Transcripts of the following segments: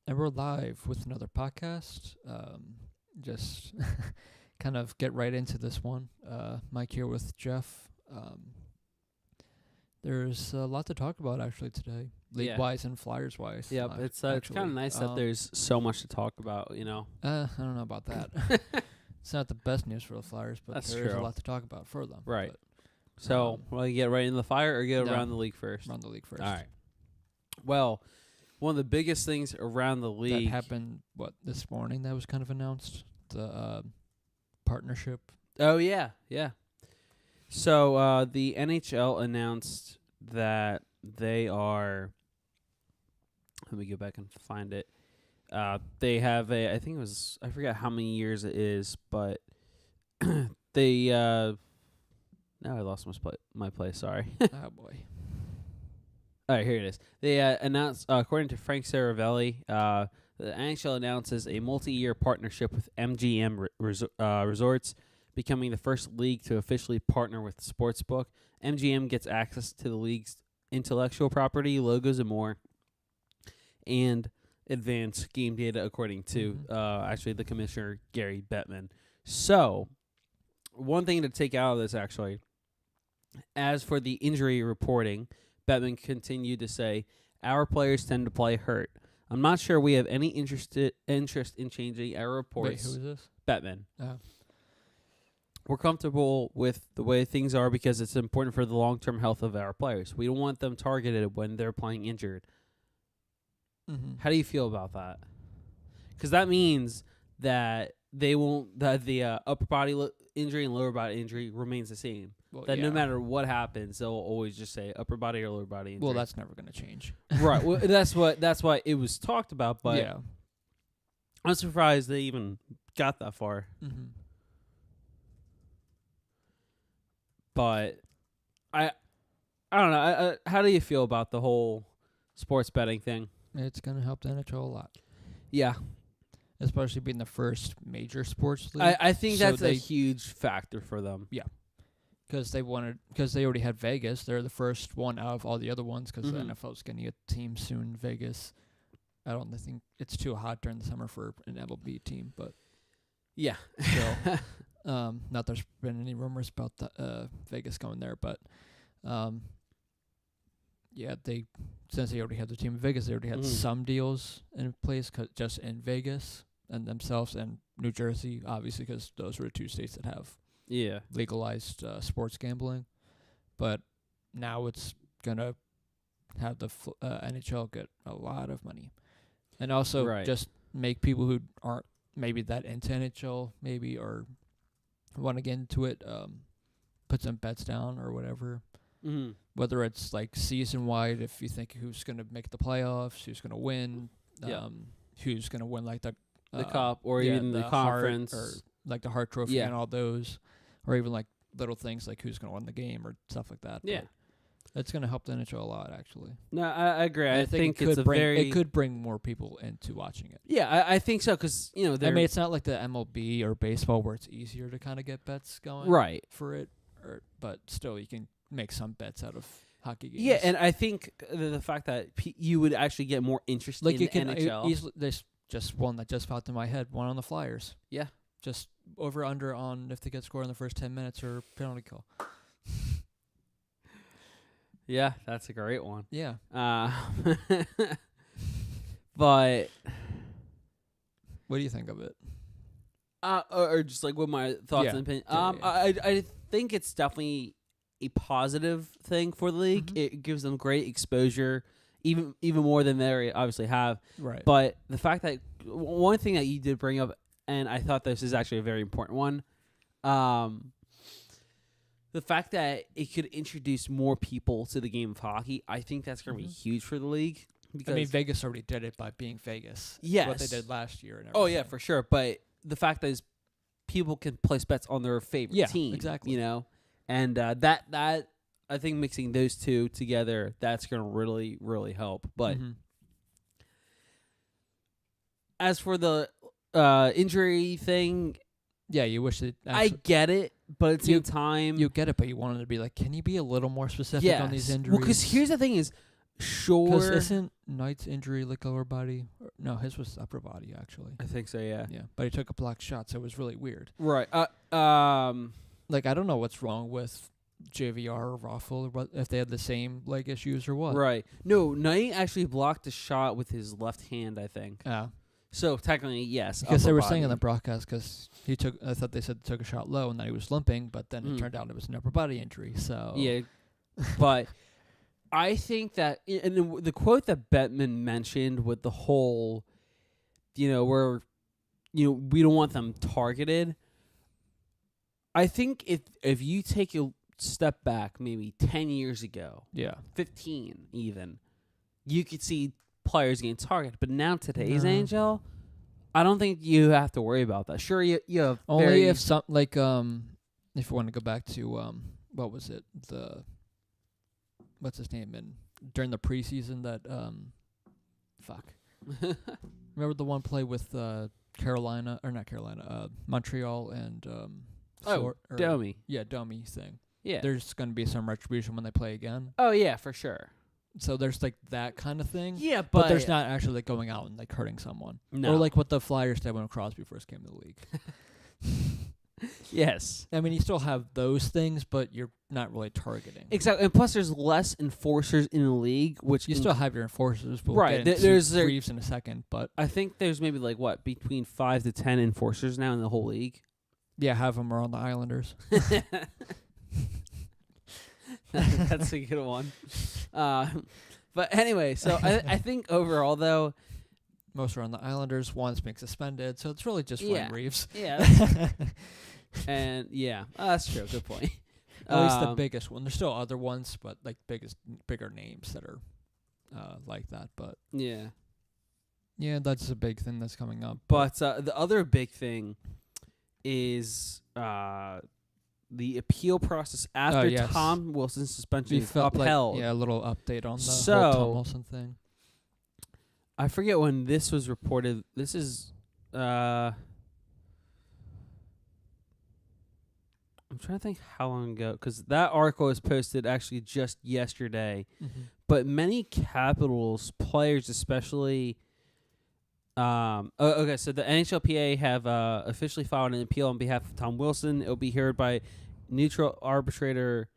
And we're live with another podcast. Just kind of get right into this one. Mike here with Jeff. There's a lot to talk about actually today, league-wise and Flyers-wise. Yep, it's kind of nice that there's so much to talk about, you know. I don't know about that. It's not the best news for the Flyers, but there's a lot to talk about for them. Right. So, will you get right into the Fire or get around the league first? Around the league first. All right. Well, one of the biggest things around the league that happened this morning that was kind of announced, the partnership. Oh yeah. So the NHL announced that they are, let me go back and find it. They have I forgot how many years it is, but they now I lost my place, sorry. Oh boy. All right, here it is. They announced, according to Frank Saravelli, the NHL announces a multi-year partnership with MGM Resorts, becoming the first league to officially partner with the sportsbook. MGM gets access to the league's intellectual property, logos, and more, and advanced game data, according to actually the commissioner, Gary Bettman. So, one thing to take out of this, actually, as for the injury reporting, Bettman continued to say, "Our players tend to play hurt. I'm not sure we have any interest in changing our reports." Wait, who is this? Bettman. Oh. "We're comfortable with the way things are because it's important for the long-term health of our players. We don't want them targeted when they're playing injured." Mm-hmm. How do you feel about that? Because that means that they won't, that the upper body injury and lower body injury remains the same. Well, that no matter what happens, they'll always just say upper body or lower body injury. Well, that's never going to change. Right. Well, that's why it was talked about. But yeah. I'm surprised they even got that far. Mm-hmm. But I don't know. How do you feel about the whole sports betting thing? It's going to help the NHL a lot. Yeah. Especially being the first major sports league. I think that's a huge factor for them. Yeah. Because they already had Vegas. They're the first one out of all the other ones because the NFL's going to get a team soon in Vegas. I don't think it's too hot during the summer for an MLB team, but yeah. So, not there's been any rumors about Vegas going there, but yeah, since they already had the team in Vegas, they already had some deals in place just in Vegas and themselves and New Jersey, obviously, because those were the two states that have legalized sports gambling. But now it's going to have the NHL get a lot of money. And also just make people who aren't maybe that into NHL maybe or want to get into it, put some bets down or whatever. Mm-hmm. Whether it's like season-wide, if you think who's going to make the playoffs, who's going to win, who's going to win like the Cup or even the conference. Or like the Hart Trophy and all those. Or even like little things like who's going to win the game or stuff like that. Yeah. But it's going to help the NHL a lot, actually. No, I agree. I think it could bring more people into watching it. Yeah, I think so because, you know, it's not like the MLB or baseball where it's easier to kind of get bets going for it. But still, you can make some bets out of hockey games. Yeah, and I think the fact that you would actually get more interest in the NHL. There's just one that just popped in my head, one on the Flyers. Yeah. Just over under on if they get scored in the first 10 minutes or penalty kill. Yeah, that's a great one. Yeah. But what do you think of it? Or just like what my thoughts and opinions. I think it's definitely a positive thing for the league. Mm-hmm. It gives them great exposure, even more than they obviously have. Right. But the fact that one thing that you did bring up, and I thought this is actually a very important one, the fact that it could introduce more people to the game of hockey, I think that's going to be huge for the league. Because I mean, Vegas already did it by being Vegas. Yes. What they did last year. And everything. Oh, yeah, for sure. But the fact that people can place bets on their favorite team. Exactly. You know? And that I think mixing those two together, that's going to really, really help. But as for the injury thing, yeah, you wish it. I get it, but at the same time, you get it, but you wanted to be like, can you be a little more specific on these injuries? Well, because here's the thing: is sure. Because isn't Knight's injury like lower body? No, his was upper body actually. I think so. Yeah. Yeah, but he took a blocked shot, so it was really weird. Right. Like I don't know what's wrong with JVR or Raffle, or what, if they had the same leg issues or what. Right. No, Knight actually blocked a shot with his left hand, I think. Yeah. So technically, yes. Because they were saying in body. the broadcast, because I thought they said took a shot low and that he was limping, but then it turned out it was an upper body injury. So yeah, but I think that and the quote that Bettman mentioned with the whole, where, we don't want them targeted. I think if you take a step back, maybe 10 years ago, 15 even, you could see players getting targeted. But now today's Angel, I don't think you have to worry about that. Sure, you have only if some if you want to go back to what was it, what's his name during the preseason that remember the one play with Montreal and Domi. Yeah, Domi thing. Yeah. There's going to be some retribution when they play again. Oh, yeah, for sure. So there's like that kind of thing. Yeah, but there's not actually like going out and like hurting someone. No. Or like what the Flyers did when Crosby first came to the league. Yes. I mean, you still have those things, but you're not really targeting. Exactly. And plus there's less enforcers in the league, which you still have your enforcers. But right. We'll there's Reeves in a second, but I think there's maybe like between 5 to 10 enforcers now in the whole league. Yeah, half of them are on the Islanders. That's a good one. But anyway, so I think overall, though, most are on the Islanders. One's being suspended, so it's really just Ryan Reeves. Yeah. And that's true. Good point. At least the biggest one. There's still other ones, but like bigger names that are like that. But yeah, that's a big thing that's coming up. But the other big thing is the appeal process after Tom Wilson's suspension is upheld. A little update on the whole Tom Wilson thing. I forget when this was reported. This is I'm trying to think how long ago, because that article was posted actually just yesterday. Mm-hmm. But many Capitals players, especially okay, so the NHLPA have officially filed an appeal on behalf of Tom Wilson. It will be heard by neutral arbitrator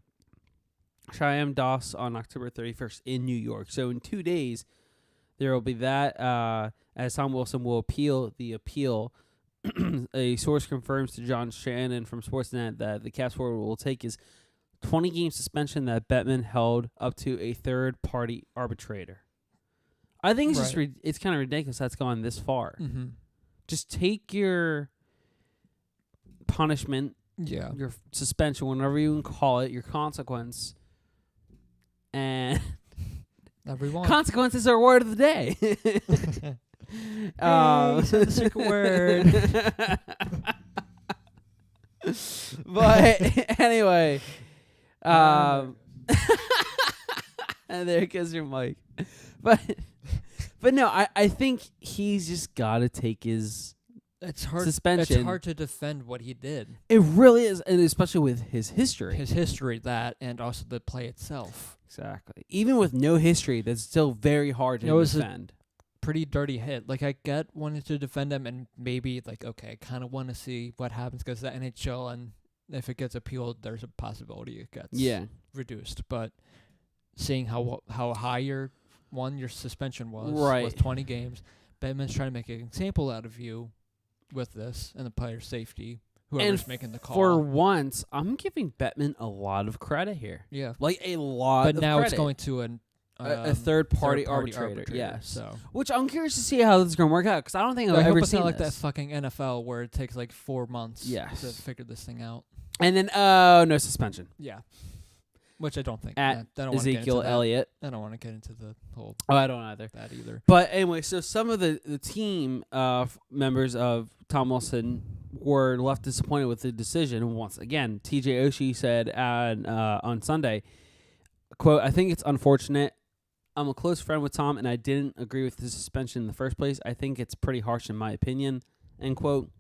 Shyam Das on October 31st in New York. So in 2 days, there will be that, as Tom Wilson will appeal the appeal. A source confirms to John Shannon from Sportsnet that the Caps forward will take his 20-game suspension that Bettman held up to a third-party arbitrator. I think it's just it's kind of ridiculous that's gone this far. Mm-hmm. Just take your punishment, your suspension, whatever you can call it, your consequence, and consequences are word of the day. The secret word. But anyway, and there goes your mic. But no, I think he's just got to take his suspension. It's hard to defend what he did. It really is, and especially with his history. That, and also the play itself. Exactly. Even with no history, that's still very hard to defend. Pretty dirty hit. Like, I get wanting to defend him, and maybe, like, okay, I kind of want to see what happens, because the NHL, and if it gets appealed, there's a possibility it gets reduced. But seeing how high your suspension was with 20 games, Bettman's trying to make an example out of you with this, and the player's safety, whoever's making the call. For once, I'm giving Bettman a lot of credit here. Yeah. Like, a lot of credit. But now it's going to a third-party arbitrator. Yes. So. Which I'm curious to see how this is going to work out, because I don't think I've ever seen not like that fucking NFL where it takes like 4 months to figure this thing out. And then, no suspension. Yeah. Which I don't think. At Ezekiel Elliott. I don't want to get into the whole... Oh, I don't either. That either. But anyway, so some of the team members of Tom Wilson were left disappointed with the decision. Once again, TJ Oshie said on Sunday, quote, "I think it's unfortunate. I'm a close friend with Tom, and I didn't agree with the suspension in the first place. I think it's pretty harsh in my opinion," end quote.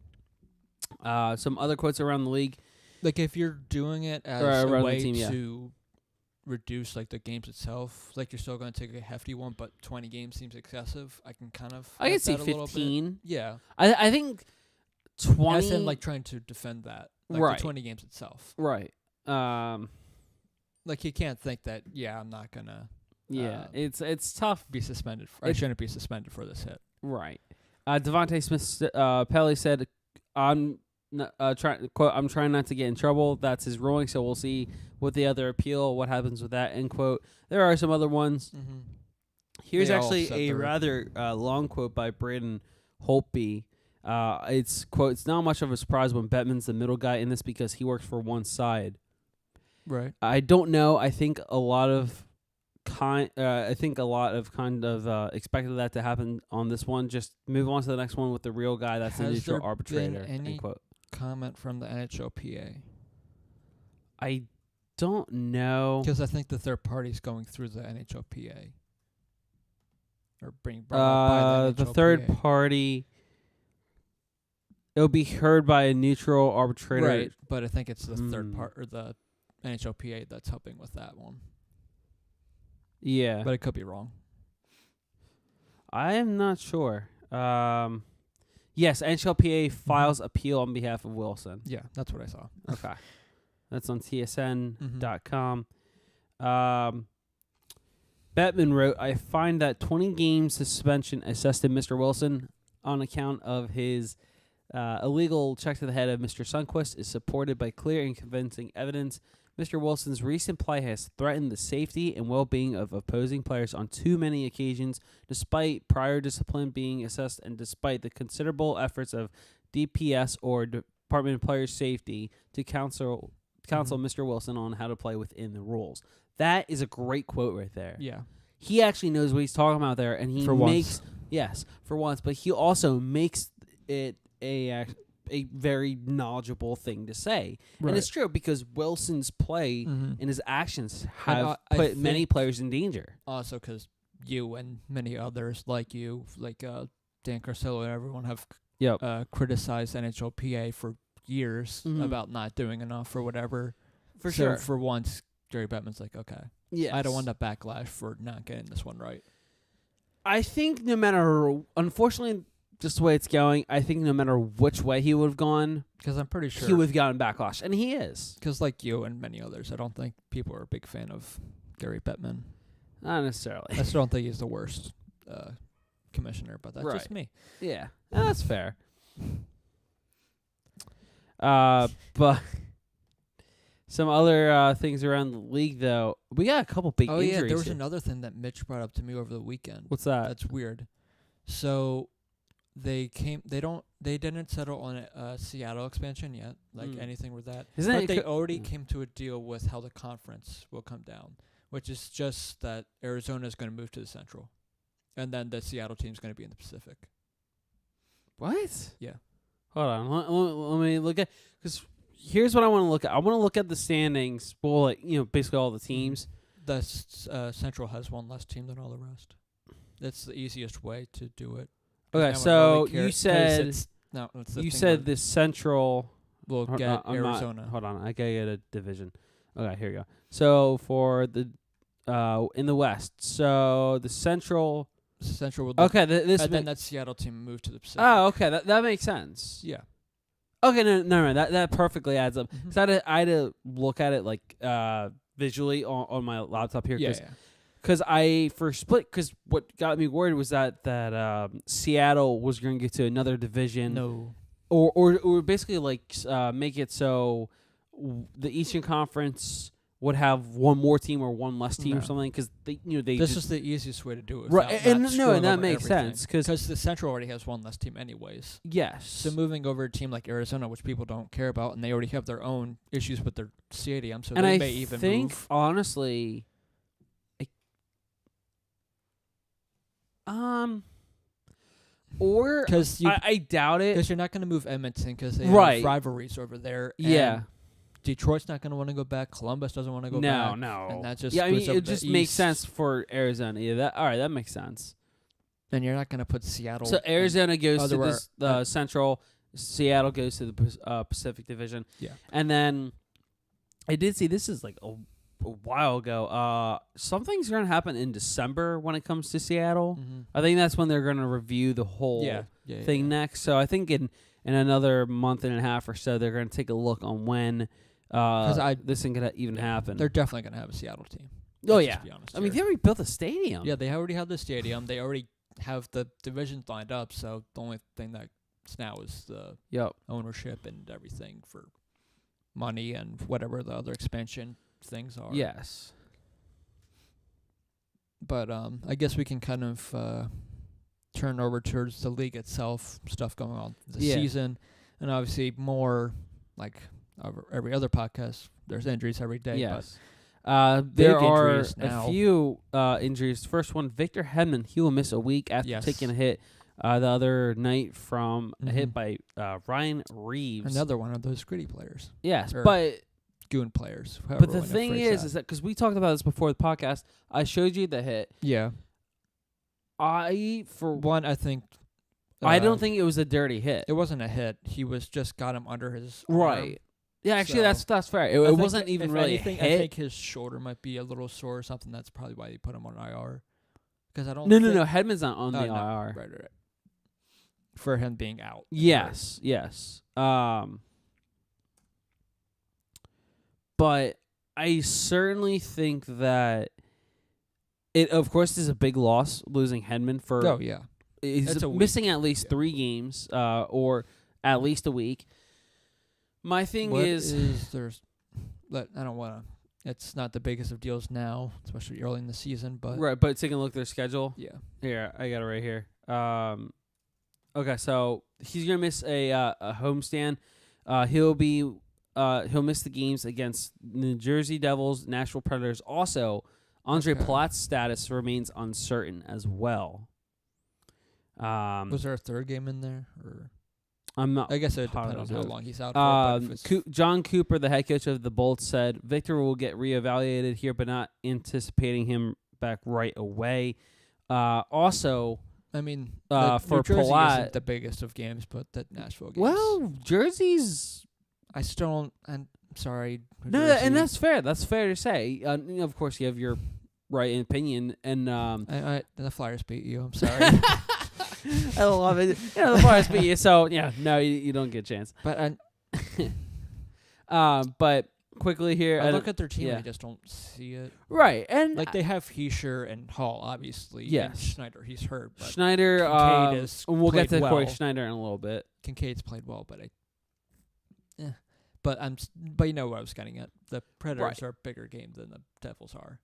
Some other quotes around the league. Like, if you're doing it as a way to reduce like the games itself, like you're still going to take a hefty one, but 20 games seems excessive. I can kind of. I can see that a little 15. bit. Yeah. I think 20. As in, like trying to defend that, like right. the 20 games itself. Right. Like you can't think that. Yeah, I'm not gonna. Yeah, it's tough. Be suspended. I shouldn't be suspended for this hit. Right. Devontae Smith Pelly said, "I'm I'm trying not to get in trouble. That's his ruling. So we'll see with the other appeal what happens with that." End quote. There are some other ones. Mm-hmm. Here's actually a rather long quote by Braden Holtby. It's quote. "It's not much of a surprise when Bettman's the middle guy in this because he works for one side." Right. I don't know. I think a lot of expected that to happen on this one. Just move on to the next one with the real guy. That's the neutral arbitrator. Any end quote. Comment from the NHLPA? I don't know, because I think the third party's going through the NHLPA or being brought up by the NHLPA. The third party. It'll be heard by a neutral arbitrator, right? But I think it's the third part or the NHLPA that's helping with that one. Yeah, but it could be wrong. I am not sure. Yes, NHLPA files appeal on behalf of Wilson. Yeah, that's what I saw. Okay. That's on TSN.com. Bettman wrote, "I find that 20-game suspension assessed to Mr. Wilson on account of his illegal check to the head of Mr. Sundqvist is supported by clear and convincing evidence. Mr. Wilson's recent play has threatened the safety and well-being of opposing players on too many occasions, despite prior discipline being assessed and despite the considerable efforts of DPS or Department of Player Safety to counsel Mr. Wilson on how to play within the rules." That is a great quote right there. Yeah. He actually knows what he's talking about there, and he makes for once, but he also makes it a very knowledgeable thing to say. Right. And it's true because Wilson's play and his actions have put many players in danger. Also because you and many others like you, like Dan Carcillo and everyone have criticized NHLPA for years about not doing enough or whatever. For sure. For once, Gary Bettman's like, okay, I don't want that backlash for not getting this one right. I think unfortunately, just the way it's going, I think no matter which way he would have gone, because I'm pretty sure he would have gotten backlash, and he is. Because like you and many others, I don't think people are a big fan of Gary Bettman. Not necessarily. I still don't think he's the worst commissioner, but that's just me. Yeah, that's fair. But some other things around the league, though, we got a couple big injuries. Oh yeah, there was another thing that Mitch brought up to me over the weekend. What's that? That's weird. So they didn't settle on a Seattle expansion yet, like anything with that. But they already came to a deal with how the conference will come down, which is just that Arizona is going to move to the Central, and then the Seattle team is going to be in the Pacific. What? Yeah. Hold on. Let me look at, because here's what I want to look at. I want to look at the standings. Well, like, basically all the teams. The Central has one less team than all the rest. That's the easiest way to do it. Okay, so you said the Central will get Arizona. Hold on, I gotta get a division. Okay, here you go. So for the in the West, so the Central will. Okay, then that Seattle team moved to the Pacific. Oh, okay, that makes sense. Yeah. Okay, no, that perfectly adds up. Because I had to look at it like visually on my laptop here. Yeah. Because what got me worried was that Seattle was going to get to another division. No. Or basically like make it so the Eastern Conference would have one more team or one less team or something. Because this is the easiest way to do it. Right, and that makes sense because the Central already has one less team anyways. Yes. So moving over a team like Arizona, which people don't care about, and they already have their own issues with their stadium, so they may even move. Honestly. Or I doubt it, because you're not going to move Edmonton because they have rivalries over there. Yeah, Detroit's not going to want to go back. Columbus doesn't want to go back. No, and that just it just makes sense for Arizona. Yeah, all right, that makes sense. Then you're not going to put Seattle. So Arizona goes to the Central. Seattle goes to the Pacific Division. Yeah, and then I did see this is like a while ago. Something's going to happen in December when it comes to Seattle. Mm-hmm. I think that's when they're going to review the whole thing next. So I think in another month and a half or so, they're going to take a look on when this thing could even happen. They're definitely going to have a Seattle team. Oh, yeah. I mean, they already built a stadium. Yeah, they already have the stadium. They already have the divisions lined up. So the only thing that's now is the ownership and everything for money and whatever the other expansion things are. Yes. But I guess we can kind of turn over towards the league itself, stuff going on the season. And obviously more like every other podcast, there's injuries every day. Yes. There are a few injuries. First one, Victor Hedman. He will miss a week after taking a hit the other night from a hit by Ryan Reeves. Another one of those gritty players. Yes, but goon players. But the thing is that because we talked about this before the podcast, I showed you the hit. Yeah. I think I don't think it was a dirty hit. It wasn't a hit. He just got him under his arm. Yeah, actually, so that's fair. It wasn't even really anything, a hit. I think his shoulder might be a little sore or something. That's probably why they put him on IR. Because I don't. No. Hedman's not on the IR. Right. For him being out. Yes. But I certainly think that it, of course, is a big loss losing Hedman for. Oh yeah. He's missing at least 3 games, or at least a week. My thing is I don't want to. It's not the biggest of deals now, especially early in the season. But right, but taking a look at their schedule. Yeah. Here, I got it right here. Okay, so he's gonna miss a homestand. He'll miss the games against New Jersey Devils, Nashville Predators. Also, Andre Palat's status remains uncertain as well. Was there a third game in there? Or I'm not. I guess it depends on how long he's out for. John Cooper, the head coach of the Bolts, said Victor will get reevaluated here, but not anticipating him back right away. Also, I mean, for New Jersey Palat, isn't the biggest of games, but the Nashville games. Well, Jersey's. I still don't. I'm sorry. No, and that's fair. That's fair to say. Of course, you have your right opinion, and the Flyers beat you. I'm sorry. I love it. The Flyers beat you, so no, you don't get a chance. But but quickly here, I look at their team and I just don't see it. Right, and like they have Heischer and Hall, obviously. Yes, and Schneider, he's hurt. But Schneider, Kincaid is we'll get to well. Corey Schneider in a little bit. Kincaid's played well, but but you know what I was getting at. The Predators are a bigger game than the Devils are.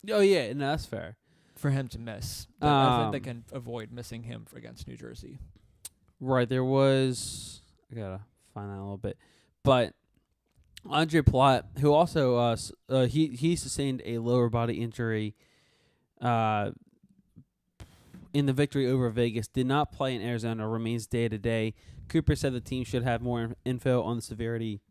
Oh yeah, no, that's fair. For him to miss, I think they can avoid missing him against New Jersey. Right, there was. I gotta find that a little bit, but Andre Palat, who also he sustained a lower body injury, in the victory over Vegas, did not play in Arizona. Remains day to day. Cooper said the team should have more info on the severity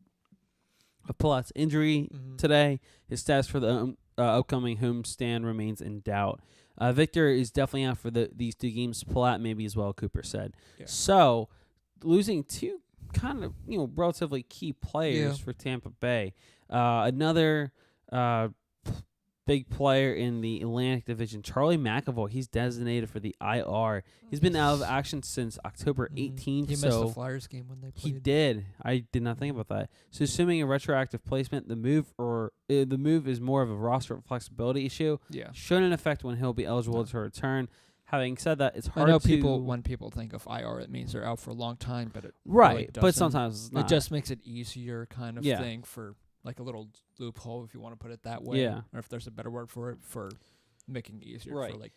of Palat's injury today. His status for the upcoming homestand remains in doubt. Victor is definitely out for these 2 games. Palat maybe as well, Cooper said. Yeah. So, losing 2 kind of relatively key players for Tampa Bay. Another big player in the Atlantic Division, Charlie McAvoy. He's designated for the IR. He's been out of action since October 18th. He missed the Flyers game when they played. He did. I did not think about that. So, assuming a retroactive placement, the move is more of a roster flexibility issue. Yeah, shouldn't affect when he'll be eligible to return. Having said that, it's hard. I know when people think of IR, it means they're out for a long time, but it really doesn't. But sometimes it's not. It just makes it easier, kind of thing for. Like a little loophole, if you want to put it that way. Yeah. Or if there's a better word for it, for making it easier for like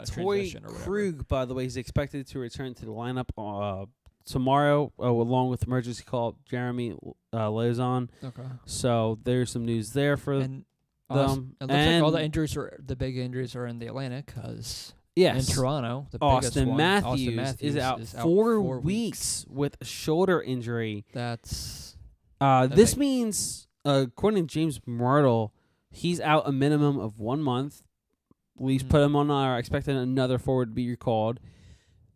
Torrey Krug, by the way, is expected to return to the lineup tomorrow, along with emergency call Jeremy Lauzon. Okay. So there's some news there for them. It looks like all the big injuries are in the Atlantic, because in Toronto, the Austin Matthews is out 4 weeks with a shoulder injury. That's this means. According to James Myrtle, he's out a minimum of 1 month. Leafs put him on IR, expecting another forward to be recalled.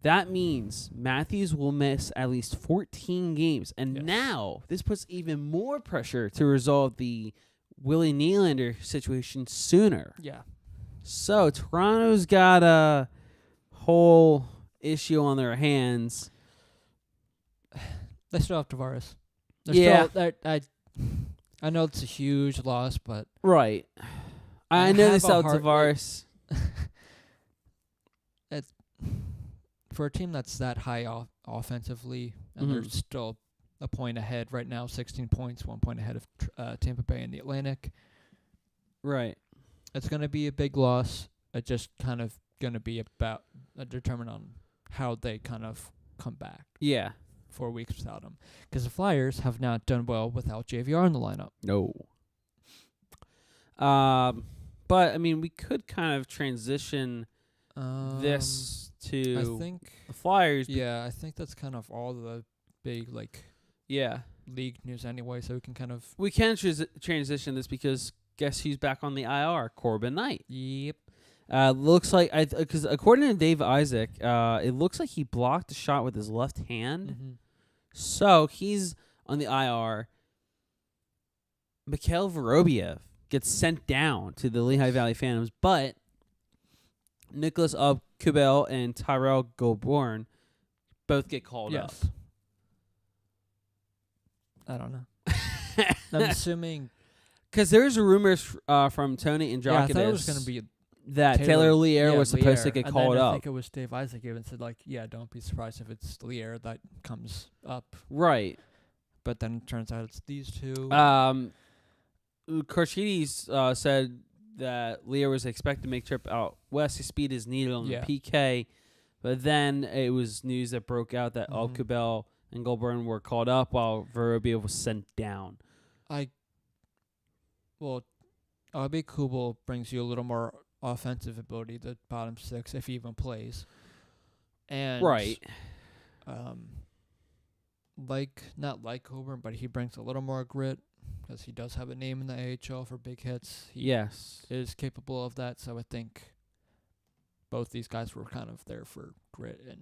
That means Matthews will miss at least 14 games. And now this puts even more pressure to resolve the Willie Nylander situation sooner. Yeah. So Toronto's got a whole issue on their hands. They still have Tavares. Yeah. I know it's a huge loss, but Right. I know this out Tavares. For a team that's that high offensively, and they're still a point ahead right now, 16 points, 1 point ahead of Tampa Bay in the Atlantic. Right. It's going to be a big loss. It's just kind of going to be about determined on how they kind of come back. Yeah. 4 weeks without him. Because the Flyers have not done well without JVR in the lineup. No. But, I mean, we could kind of transition this to I think the Flyers. Yeah, I think that's kind of all the big, league news anyway, so we can kind of... We can transition this because guess who's back on the IR? Corbin Knight. Yep. Looks like... Because according to Dave Isaac, it looks like he blocked a shot with his left hand. Mm-hmm. So, he's on the IR. Mikhail Vorobiev gets sent down to the Lehigh Valley Phantoms, but Nicolas Aubé-Kubel and Tyrell Goulbourne both get called up. I don't know. I'm assuming... Because there's rumors from Tony Androkidis I thought it was going to be that Taylor Lear was supposed to get called up. I think it was Dave Isaac even said, don't be surprised if it's Lear that comes up. Right. But then it turns out it's these two. Korchides said that Lear was expected to make trip out west. His speed is needed on the PK. But then it was news that broke out that Aube-Kubel and Goulbourne were called up while Vorobiev was sent down. Aube-Kubel brings you a little more offensive ability, the bottom six, if he even plays. And right. Not like Goulbourne, but he brings a little more grit because he does have a name in the AHL for big hits. He is capable of that, so I think both these guys were kind of there for grit and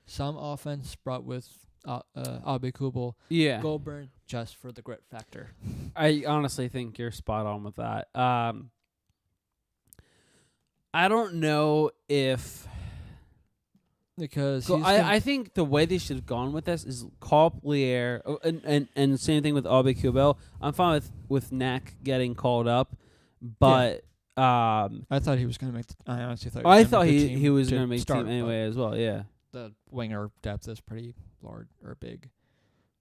some offense brought with Aube-Kubel. Yeah. Goulbourne just for the grit factor. I honestly think you're spot on with that. I don't know if... Because I think the way they should have gone with this is call up Lear, and same thing with Aube-Kubel. I'm fine with Knack getting called up, but I thought he was going to make. I honestly thought. I thought he was going to make the team anyway as well. Yeah, the winger depth is pretty large or big,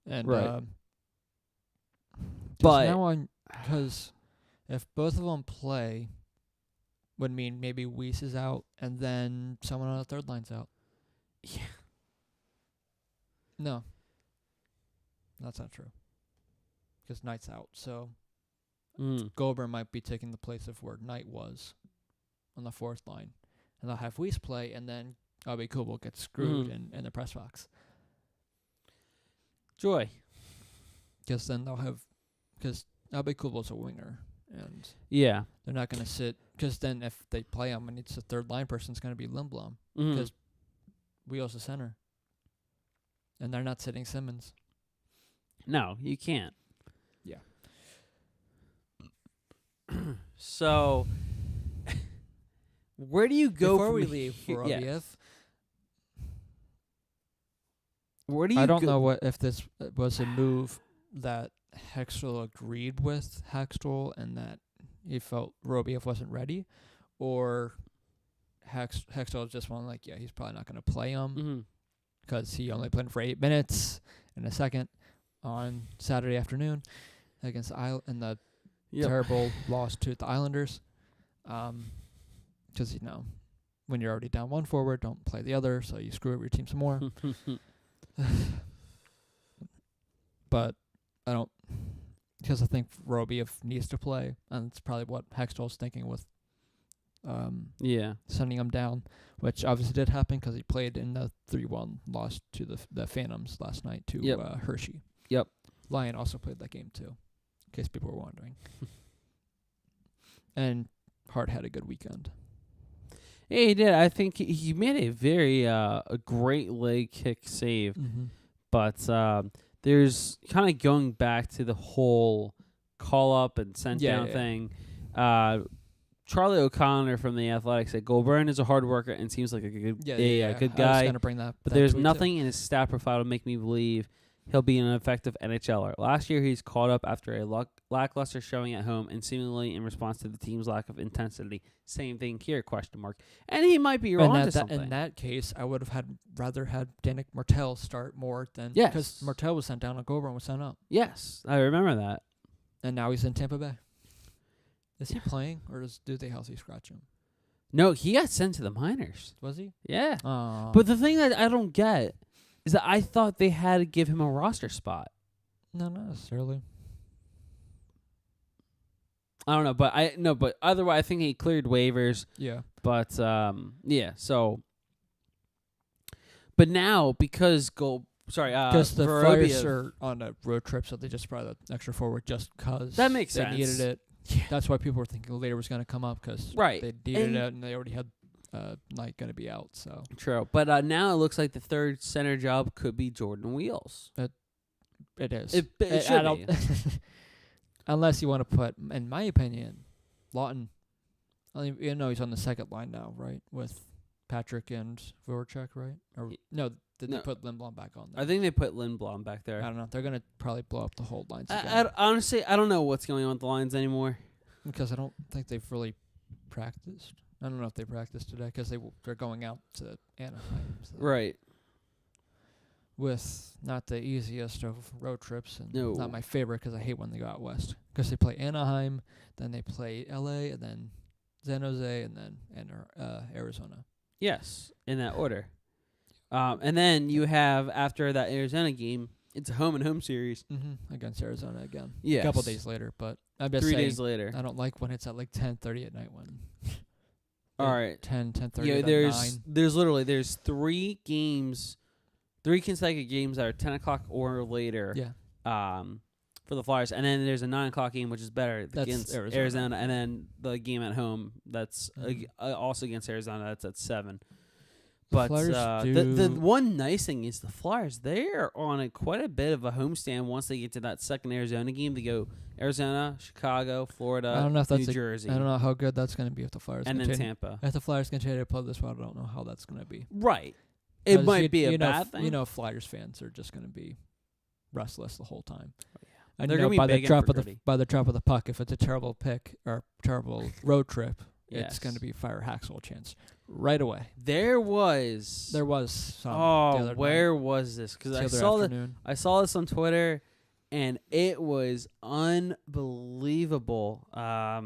and right. But now because if both of them play, would mean maybe Weiss is out and then someone on the third line's out. Yeah. No. That's not true. Because Knight's out. So Goulbourne might be taking the place of where Knight was on the fourth line. And they'll have Weiss play, and then Aube-Kubel gets screwed in the press box. Joy. Because then they'll have... Because Aube-Kubel's a winger. And yeah, they're not going to sit... Because then if they play him and it's a third line person, it's going to be Lindblom. Because Wheel's the center. And they're not sitting Simmons. No, you can't. Yeah. So, where do you go before we leave Vorobiev? Yes. Where do you I don't know if this was a move that Hakstol agreed with Hakstol and that he felt Vorobiev wasn't ready, or Hakstol just wanted he's probably not going to play him because he only played for 8 minutes in a second on Saturday afternoon against in the terrible loss to the Islanders. Because when you're already down one forward, don't play the other, so you screw up your team some more. But I don't, because I think Vorobiev needs to play, and it's probably what Hakstol's thinking with sending him down, which obviously did happen because he played in the 3-1 loss to the Phantoms last night to Hershey. Yep. Lyon also played that game too, in case people were wondering. And Hart had a good weekend. Yeah, he did. I think he made a very a great leg kick save. But there's kind of going back to the whole call up and sent down thing. Charlie O'Connor from the Athletics said Goulbourne is a hard worker and seems like a good good guy. I was going to bring that. But there's nothing in his stat profile to make me believe he'll be an effective NHLer. Last year, he's caught up after a lackluster showing at home and seemingly in response to the team's lack of intensity. Same thing here, ? And he might be wrong to something. In that case, I would have rather had Danik Martel start more than... Yes. Because Martel was sent down and Goulbourne was sent up. Yes, I remember that. And now he's in Tampa Bay. Is he playing, or do they healthy scratch him? No, he got sent to the minors. Was he? Yeah. But the thing that I don't get is that I thought they had to give him a roster spot. No, not necessarily. I don't know, but either way, I think he cleared waivers. Yeah. But so. But now because because the Flyers are on a road trip, so they just brought an extra forward just because that makes they sense. Needed it. Yeah. That's why people were thinking later was going to come up because they needed it and they already had Knight going to be out. So true, but now it looks like the third center job could be Jordan Wheels. It is. It should be. Unless you want to put, in my opinion, Lawton. You know he's on the second line now, right? With Patrick and Voracek, right? Or no, did they put Lindblom back on there? I think they put Lindblom back there. I don't know. They're going to probably blow up the whole lines again. Honestly, I don't know what's going on with the lines anymore. Because I don't think they've really practiced. I don't know if they practiced today because they're going out to Anaheim. So. Right. With not the easiest of road trips and no. Not my favorite because I hate when they go out west. Because they play Anaheim, then they play L.A., and then San Jose, and then Arizona. Yes, in that order. And then you have, after that Arizona game, it's a home-and-home series. Mm-hmm. Against Arizona again. Yes. A couple days later, but I'm just 3 saying, days later. I don't like when it's at like 10:30 at night when... All right. 10:30 there's 3 games, 3 consecutive games that are 10 o'clock or later. Yeah. For the Flyers, and then there's a 9 o'clock game, which is better against Arizona, and then the game at home that's also against Arizona. That's at 7. But the one nice thing is the Flyers, they're on quite a bit of a homestand once they get to that second Arizona game. They go Arizona, Chicago, Florida, I don't know if that's New Jersey. I don't know how good that's going to be if the Flyers and then Tampa. If the Flyers continue to play this well, I don't know how that's going to be. Right. It might be a bad thing. You know, Flyers fans are just going to be restless the whole time. Oh, yeah. And they're going to by be the drop of the puck, if it's a terrible pick or terrible road trip, it's going to be fire Hakstol chance right away. There was some. Oh, where was this? Because I saw this on Twitter, and it was unbelievable. I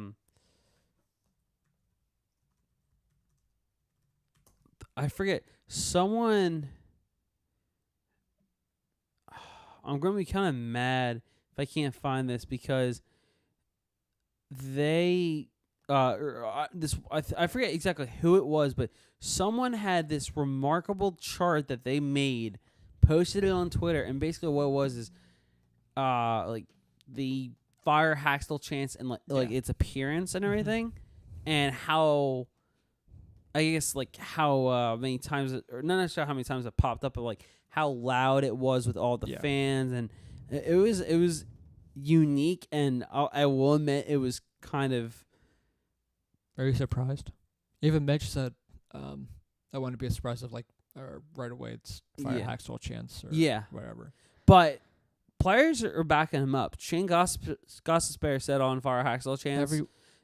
forget someone. I'm going to be kind of mad if I can't find this because they. I forget exactly who it was, but someone had this remarkable chart that they made, posted it on Twitter, and basically what it was is, like the fire Hakstol chance and like its appearance and everything, and how, I guess like how many times or not necessarily how many times it popped up, but like how loud it was with all the fans, and it was unique, and I will admit it was kind of. Are you surprised? Even Mitch said, I wouldn't be surprised if, like, right away it's fire Hakstol chance or whatever. But players are backing him up. Shane Gostisbehere said on fire Hakstol chance.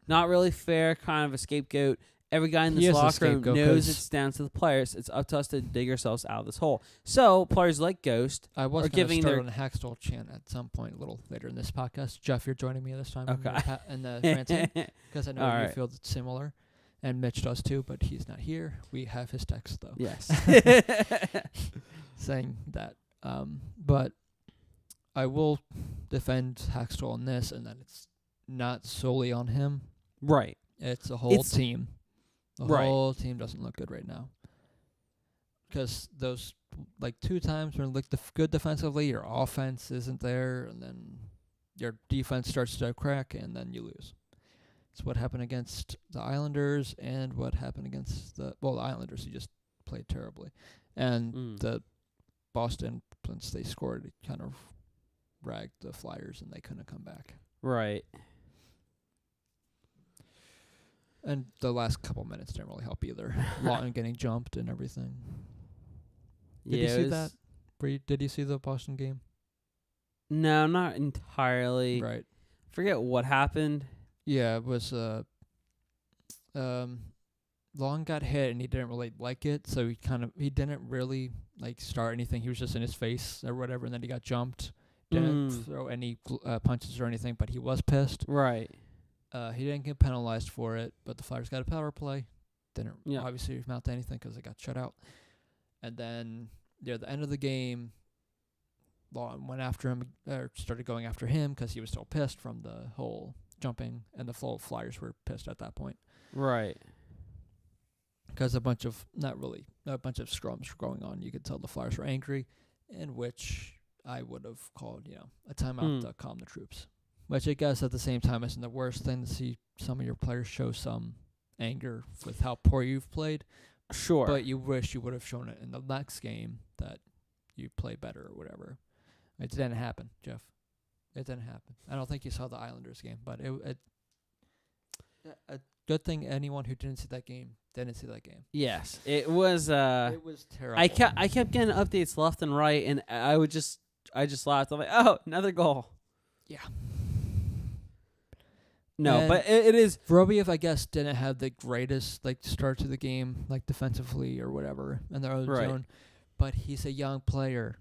Not really fair, kind of a scapegoat. Every guy in this locker room knows it's down to the players. It's up to us to dig ourselves out of this hole. So players like Ghost are giving their on a Hakstol chant at some point a little later in this podcast. Jeff, you're joining me this time. Okay. In the Francine, because I know you feel similar, and Mitch does too, but he's not here. We have his text though. Yes. Saying that, but I will defend Hakstol on this, and that it's not solely on him. Right. It's a whole team. The whole team doesn't look good right now. Because those, like, 2 times when looked good defensively, your offense isn't there, and then your defense starts to crack, and then you lose. It's what happened against the Islanders, and what happened against the Islanders, who just played terribly. And the Boston, once they scored, it kind of ragged the Flyers, and they couldn't come back. Right. And the last couple minutes didn't really help either. Lawton getting jumped and everything. Did you see that? Did you see the Boston game? No, not entirely. Right. Forget what happened. Yeah, it was Long got hit and he didn't really like it, so he didn't really like start anything. He was just in his face or whatever, and then he got jumped. Didn't throw any punches or anything, but he was pissed. Right. He didn't get penalized for it, but the Flyers got a power play. Didn't obviously amount to anything because they got shut out. And then near the end of the game, Lawton went after him, or started going after him because he was still pissed from the whole jumping, and the full Flyers were pissed at that point. Right. Because a bunch of scrums were going on. You could tell the Flyers were angry, in which I would have called, a timeout to calm the troops. Which I guess at the same time isn't the worst thing to see some of your players show some anger with how poor you've played. Sure. But you wish you would have shown it in the next game that you play better or whatever. It didn't happen, Jeff. It didn't happen. I don't think you saw the Islanders game, but a good thing anyone who didn't see that game didn't see that game. Yes, it was. It was terrible. I kept getting updates left and right, and I just laughed. I'm like, oh, another goal. Yeah. No, and but it is. Vorobiev, I guess, didn't have the greatest start to the game, defensively or whatever in their own zone, but he's a young player.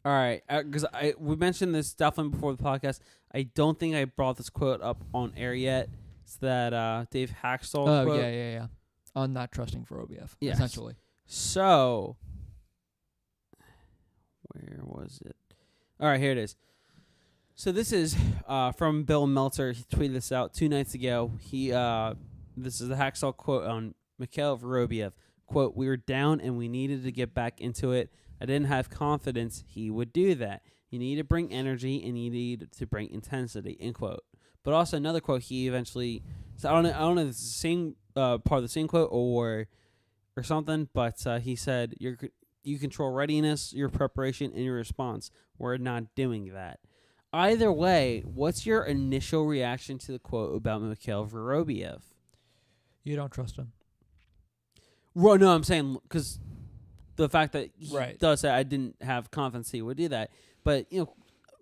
All right, because we mentioned this definitely before the podcast. I don't think I brought this quote up on air yet. It's that Dave Hakstol quote. Oh, yeah. On not trusting Vorobiev, essentially. So, where was it? All right, here it is. So this is from Bill Meltzer. He tweeted this out 2 nights ago. This is the Hakstol quote on Mikhail Vorobiev. Quote, "We were down and we needed to get back into it. I didn't have confidence he would do that. You need to bring energy and you need to bring intensity," end quote. But also another quote he eventually, so I don't know if it's the same part of the same quote or something, but he said, you control readiness, your preparation, and your response. We're not doing that. Either way, what's your initial reaction to the quote about Mikhail Vorobiev? You don't trust him. Well, no, I'm saying because the fact that he Right. does say I didn't have confidence he would do that, but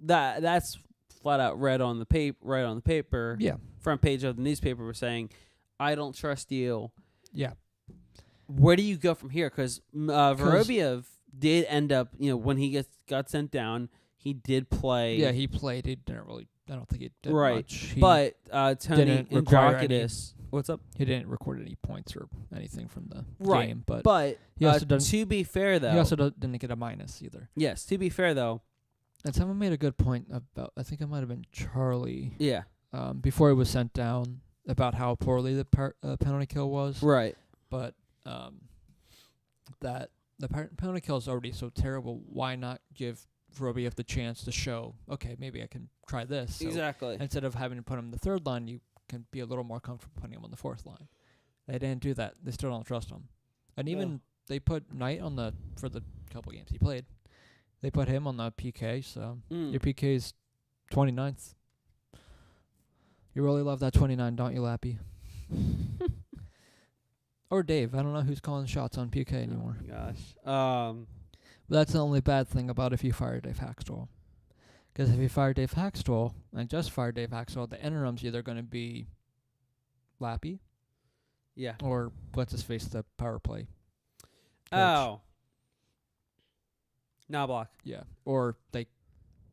that's flat out read on the paper. Yeah. Front page of the newspaper was saying, "I don't trust you." Yeah. Where Where do you go from here? Because Vorobiev did end up, when he got sent down, he did play. Yeah, he played. He didn't really. I don't think he did much. But Tony Androkidis, what's up? He didn't record any points or anything from the game. But he also to be fair, though, he also didn't get a minus either. Yes, to be fair, though. And someone made a good point about, I think it might have been Charlie. Yeah. Before he was sent down, about how poorly the penalty kill was. Right. But that the penalty kill is already so terrible. Why not give Vorobiev the chance to show, okay, maybe I can try this. So exactly. instead of having to put him in the third line, you can be a little more comfortable putting him on the fourth line. They didn't do that. They still don't trust him. And even they put Knight for the couple games he played. They put him on the PK, so your PK is 29th. You really love that 29, don't you, Lappy? Or Dave. I don't know who's calling shots on PK anymore. Oh my gosh. But that's the only bad thing about if you fire Dave Hakstol. Because if you fire Dave Hakstol, and just fire Dave Hakstol, the interim's either going to be Lappy. Yeah. Or what's his face, the power play. Oh. Knobloch. Yeah. Or they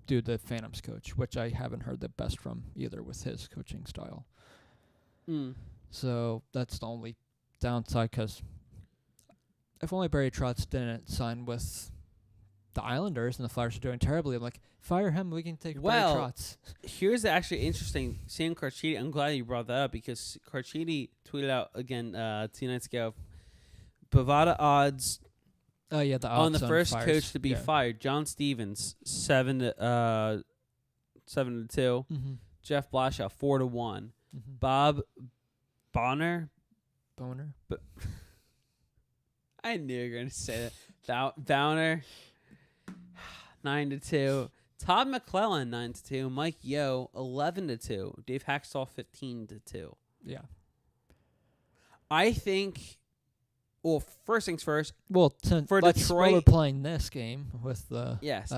do the Phantoms coach, which I haven't heard the best from either with his coaching style. So that's the only downside, because if only Barry Trotz didn't sign with the Islanders and the Flyers are doing terribly, I'm like, fire him, we can take Barry Trotz. Here's actually interesting. Sam Carchidi, I'm glad you brought that up, because Carchidi tweeted out again 2 nights ago, Bovada odds. Oh yeah, the odds on the first Flyers. coach to be fired. John Stevens 7-2. Mm-hmm. Jeff Blashaw 4-1. Mm-hmm. Bob Boner. But I knew you were going to say that. Bowner 9-2. Todd McClellan 9-2, Mike Yeo 11-2, Dave Hakstol 15-2. Yeah. I think. Well, first things first. Well, for Detroit, we're playing this game with the yes.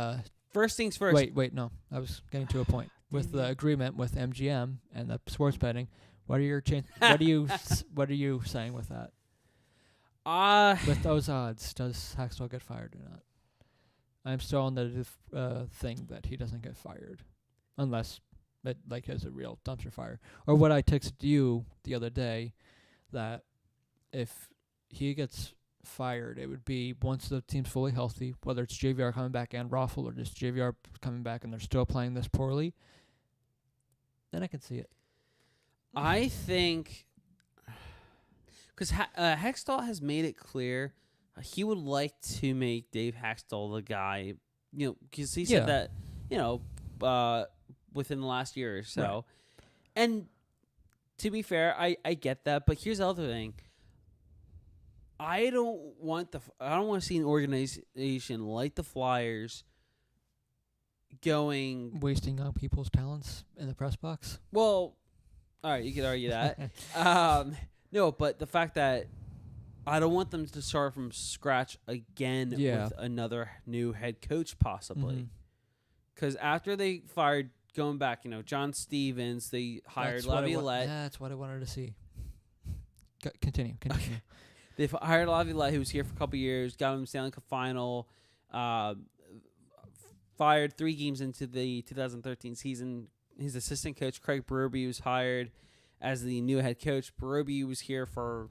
First things first. Wait, no, I was getting to a point with the agreement with MGM and the sports betting. What are your what are you saying with that? With those odds, does Hakstol get fired or not? I'm still on the thing that he doesn't get fired, unless it is a real dumpster fire. Or what I texted you the other day, that if he gets fired, it would be once the team's fully healthy, whether it's JVR coming back and Raffle or just JVR coming back and they're still playing this poorly, then I can see it. I think because Hakstol has made it clear he would like to make Dave Hakstol the guy, because he said that, within the last year or so. Right. And to be fair, I get that, but here's the other thing. I don't want to see an organization like the Flyers wasting on people's talents in the press box. Well, all right, you could argue that. No, but the fact that I don't want them to start from scratch again with another new head coach possibly. Because after they fired, going back, John Stevens, they hired Laviolette. That's what I wanted to see. Continue. Okay. They hired Laviolette, who was here for a couple years, got him Stanley Cup final, fired 3 games into the 2013 season. His assistant coach, Craig Berube, was hired as the new head coach. Berube was here for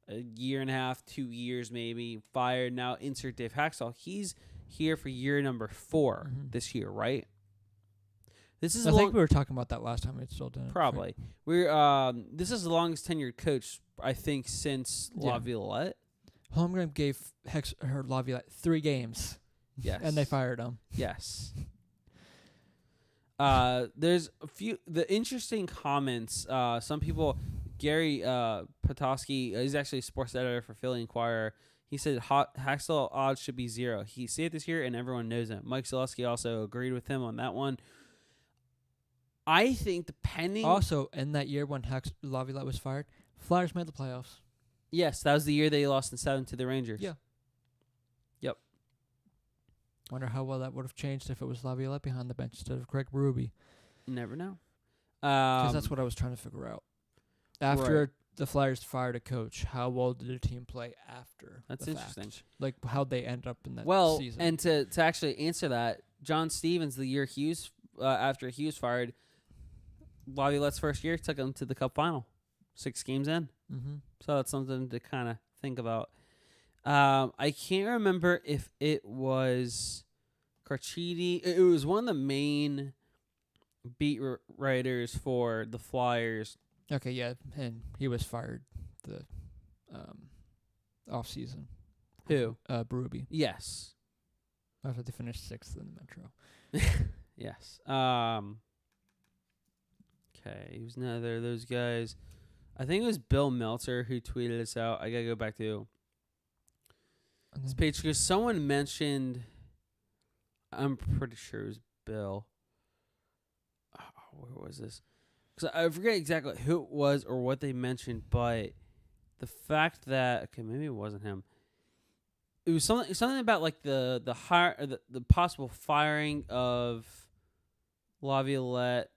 a year and a half, 2 years maybe, fired. Now insert Dave Hakstol. He's here for year number 4 this year, right? I think we were talking about that last time. It still didn't. Probably. This is the longest tenured coach, I think, since Laviolette. Holmgren gave Laviolette 3 games. Yes. And they fired him. Yes. There's the interesting comments. Some people, Gary Petoskey, he's actually a sports editor for Philly Inquirer. He said Hakstol odds should be 0. He said it this year, and everyone knows it. Mike Zaleski also agreed with him on that one. I think depending... Also, in that year when Laviolette was fired, Flyers made the playoffs. Yes, that was the year they lost in 7 to the Rangers. Yeah. Yep. Wonder how well that would have changed if it was Laviolette behind the bench instead of Craig Berube. Never know. Because that's what I was trying to figure out. After the Flyers fired a coach, how well did the team play after That's the interesting. fact? Like, how'd they end up in that season? And to actually answer that, John Stevens, the year after he was fired, Laviolette's first year took him to the Cup final, 6 games in. Mm-hmm. So that's something to kind of think about. I can't remember if it was Carchidi. It was one of the main beat writers for the Flyers. Okay, yeah, and he was fired the off season. Who? Berube. Yes. After they finished 6th in the Metro. Yes. Okay, he was another of those guys. I think it was Bill Meltzer who tweeted this out. I gotta go back to this page because someone mentioned. I'm pretty sure it was Bill. Oh, where was this? Because I forget exactly who it was or what they mentioned, but the fact that maybe it wasn't him. It was something about like the possible firing of Laviolette.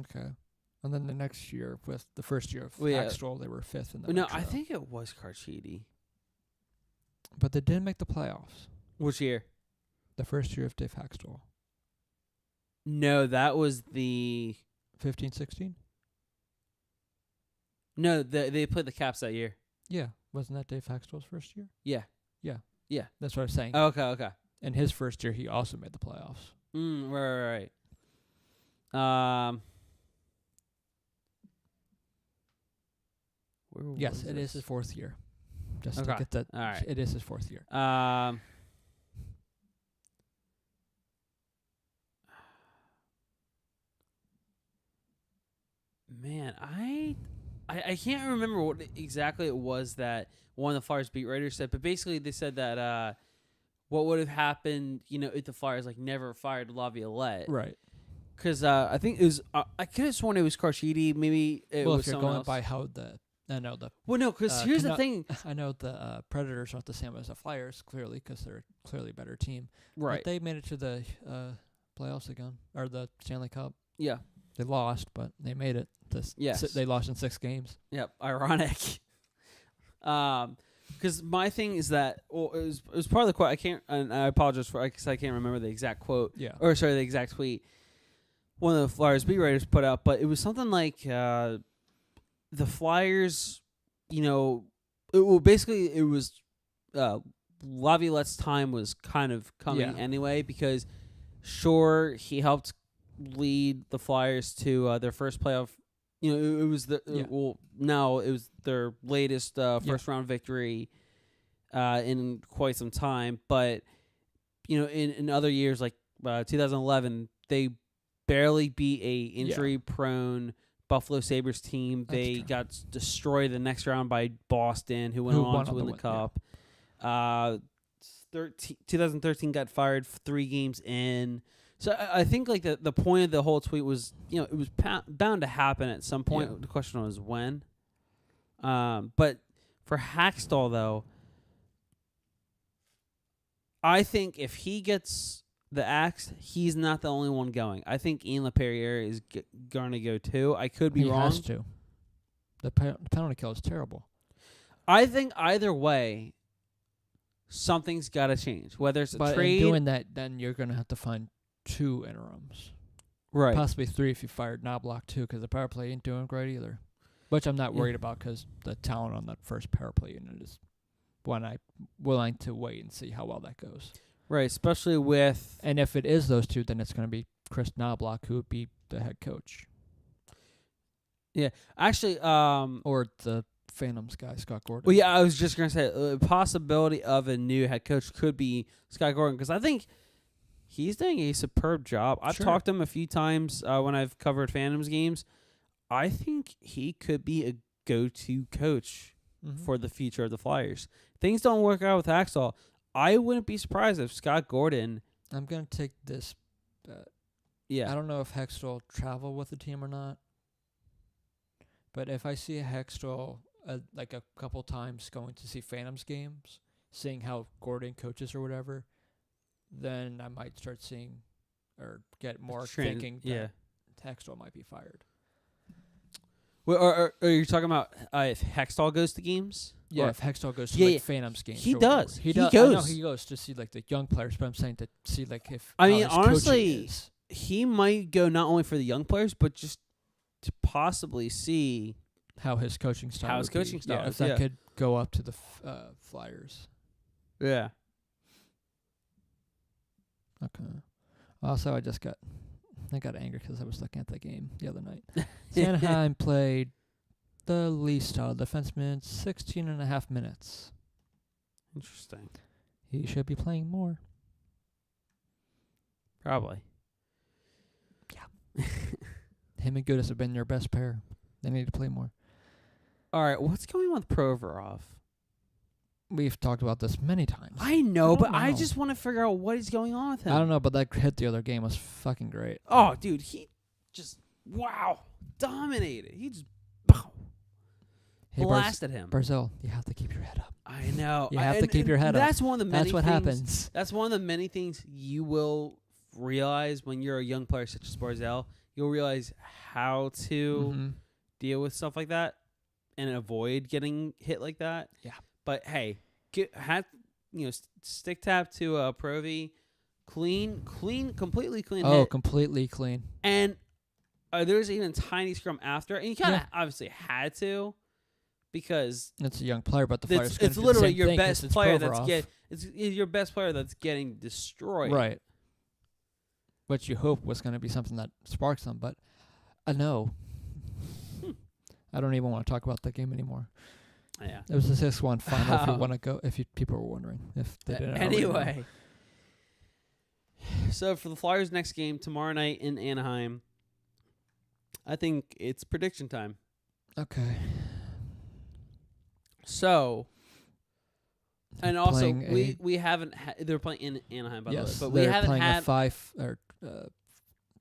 Okay. And then the next year, with the first year of Hakstol, they were 5th in the No, Metro. I think it was Carchidi. But they didn't make the playoffs. Which year? The first year of Dave Hakstol. No, that was the 15-16? No, they played the Caps that year. Yeah. Wasn't that Dave Hakstol's first year? Yeah. Yeah. That's what I was saying. Oh, okay. And his first year, he also made the playoffs. Right. Yes, it is his 4th year. Just to get that. All right. It is his 4th year. Man, I can't remember what exactly it was that one of the Flyers beat writers said, but basically they said that what would have happened, if the Flyers never fired Laviolette. Right. Because I think it was, I could have sworn it was Carchidi. Maybe it was someone else. If you're going by how I know the. Well, no, because here's the thing. I know the Predators aren't the same as the Flyers, clearly, because they're clearly a better team. Right. But they made it to the playoffs again, or the Stanley Cup. Yeah. They lost, but they made it. Yes. They lost in 6 games. Yep. Ironic. Because my thing is that it was part of the quote. I apologize for because I can't remember the exact quote. Yeah. Or sorry, the exact tweet. One of the Flyers beat writers put out, but it was something like the Flyers, it was Laviolette's time was kind of coming anyway, because sure, he helped lead the Flyers to their first playoff. It was now it was their latest first round victory in quite some time, but in other years like 2011, they barely beat a injury-prone Buffalo Sabres team. They got destroyed the next round by Boston, who went on to win the Cup. 2013 got fired 3 games in. So I think the point of the whole tweet was, it was bound to happen at some point. Yeah. The question was when. But for Hakstol, though, I think if he gets the axe, he's not the only one going. I think Ian LaPerriere is going to go too. I could be wrong. He has to. The penalty kill is terrible. I think either way, something's got to change. Whether it's a trade. In doing that, then you're going to have to find 2 interims. Right. Possibly 3 if you fired Knobloch too, because the power play ain't doing great either. Which I'm not worried about, because the talent on that first power play unit is one I'm willing to wait and see how well that goes. Right, especially with... And if it is those 2, then it's going to be Chris Knobloch, who would be the head coach. Yeah, actually... or the Phantoms guy, Scott Gordon. Well, yeah, I was just going to say, the possibility of a new head coach could be Scott Gordon, because I think he's doing a superb job. I've talked to him a few times when I've covered Phantoms games. I think he could be a go-to coach for the future of the Flyers. Things don't work out with Hakstol. I wouldn't be surprised if Scott Gordon... I'm going to take this... I don't know if Hakstol travel with the team or not. But if I see a Hakstol a couple times going to see Phantoms games, seeing how Gordon coaches or whatever, then I might start seeing or get more thinking that Hakstol might be fired. Well, are you talking about if Hakstol goes to games? Yeah, if Hakstol goes to Phantoms games. He does. He goes. I know he goes to see the young players, but I'm saying to see if honestly, he might go not only for the young players, but just to possibly see how his coaching style is. Yeah, if that could go up to the Flyers. Yeah. Okay. Also, I got angry because I was looking at the game the other night. Anaheim played the least out of the defensemen, 16.5 minutes. Interesting. He should be playing more. Probably. Yeah. Him and Gudis have been your best pair. They need to play more. All right, what's going on with Provorov? We've talked about this many times. I know, but I just want to figure out what is going on with him. I don't know, but that hit the other game was fucking great. Oh, dude, he just, dominated. He just, blasted him. Barzal, you have to keep your head up. I know. You have to keep your head up. That's one of the many That's what happens. That's one of the many things you will realize when you're a young player such as Barzal. You'll realize how to deal with stuff like that and avoid getting hit like that. Yeah. But hey, stick tap to Provi, completely clean. Oh, hit. Completely clean. And there's even a tiny scrum afher, and you kind of obviously had to, because it's a young player, but the Flyers. It's literally your best player it's your best player that's getting destroyed. Right. Which you hope was going to be something that sparks them, but no. I don't even want to talk about that game anymore. Yeah. It was a 6-1 final. If you want to go, people were wondering if they didn't. Anyway. So for the Flyers' next game tomorrow night in Anaheim, I think it's prediction time. Okay. So And also, we haven't. They're playing in Anaheim, by the way, but we haven't playing had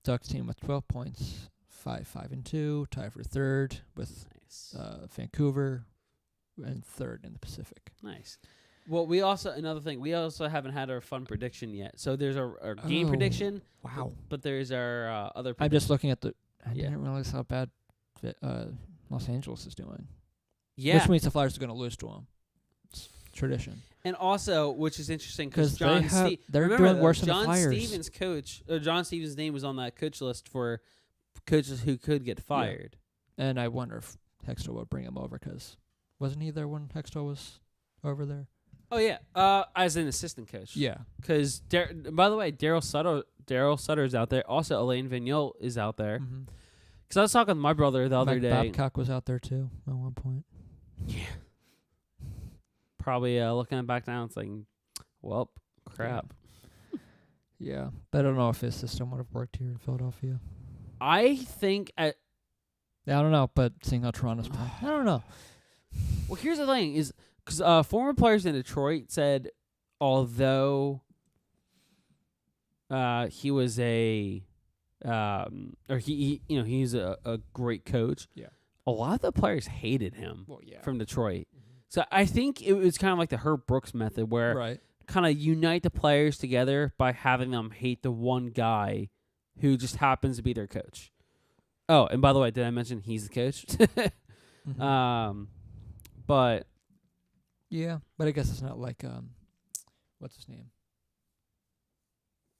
Ducks team with 12 points, 5-2, tied for third with Vancouver, and third in the Pacific. Nice. Well, we also haven't had our fun prediction yet. So there's our game prediction. Wow. But there's our other. I'm just looking at I didn't realize how bad Los Angeles is doing. Yeah. Which means the Flyers are going to lose to them. It's tradition. And also, which is interesting because they're doing worse than the Flyers. John Stevens' name was on that coach list for coaches who could get fired. Yeah. And I wonder if Hakstol would bring him over because wasn't he there when Hakstol was over there? Oh yeah, as an assistant coach. Yeah, because by the way, Daryl Sutter's out there. Also, Alain Vigneault is out there. Because I was talking to my brother the other day. Babcock was out there too at one point. Yeah. Probably looking back now, it's like, well, crap. Yeah, but I don't know if his system would have worked here in Philadelphia. I think I don't know, but seeing how Toronto's playing, I don't know. Well, here's the thing: is because former players in Detroit said, although he was he's a great coach. Yeah. A lot of the players hated him. Well, yeah. From Detroit. So I think it was kind of like the Herb Brooks method, where kind of unite the players together by having them hate the one guy who just happens to be their coach. Oh, and by the way, did I mention he's the coach? But yeah, but I guess it's not like what's his name?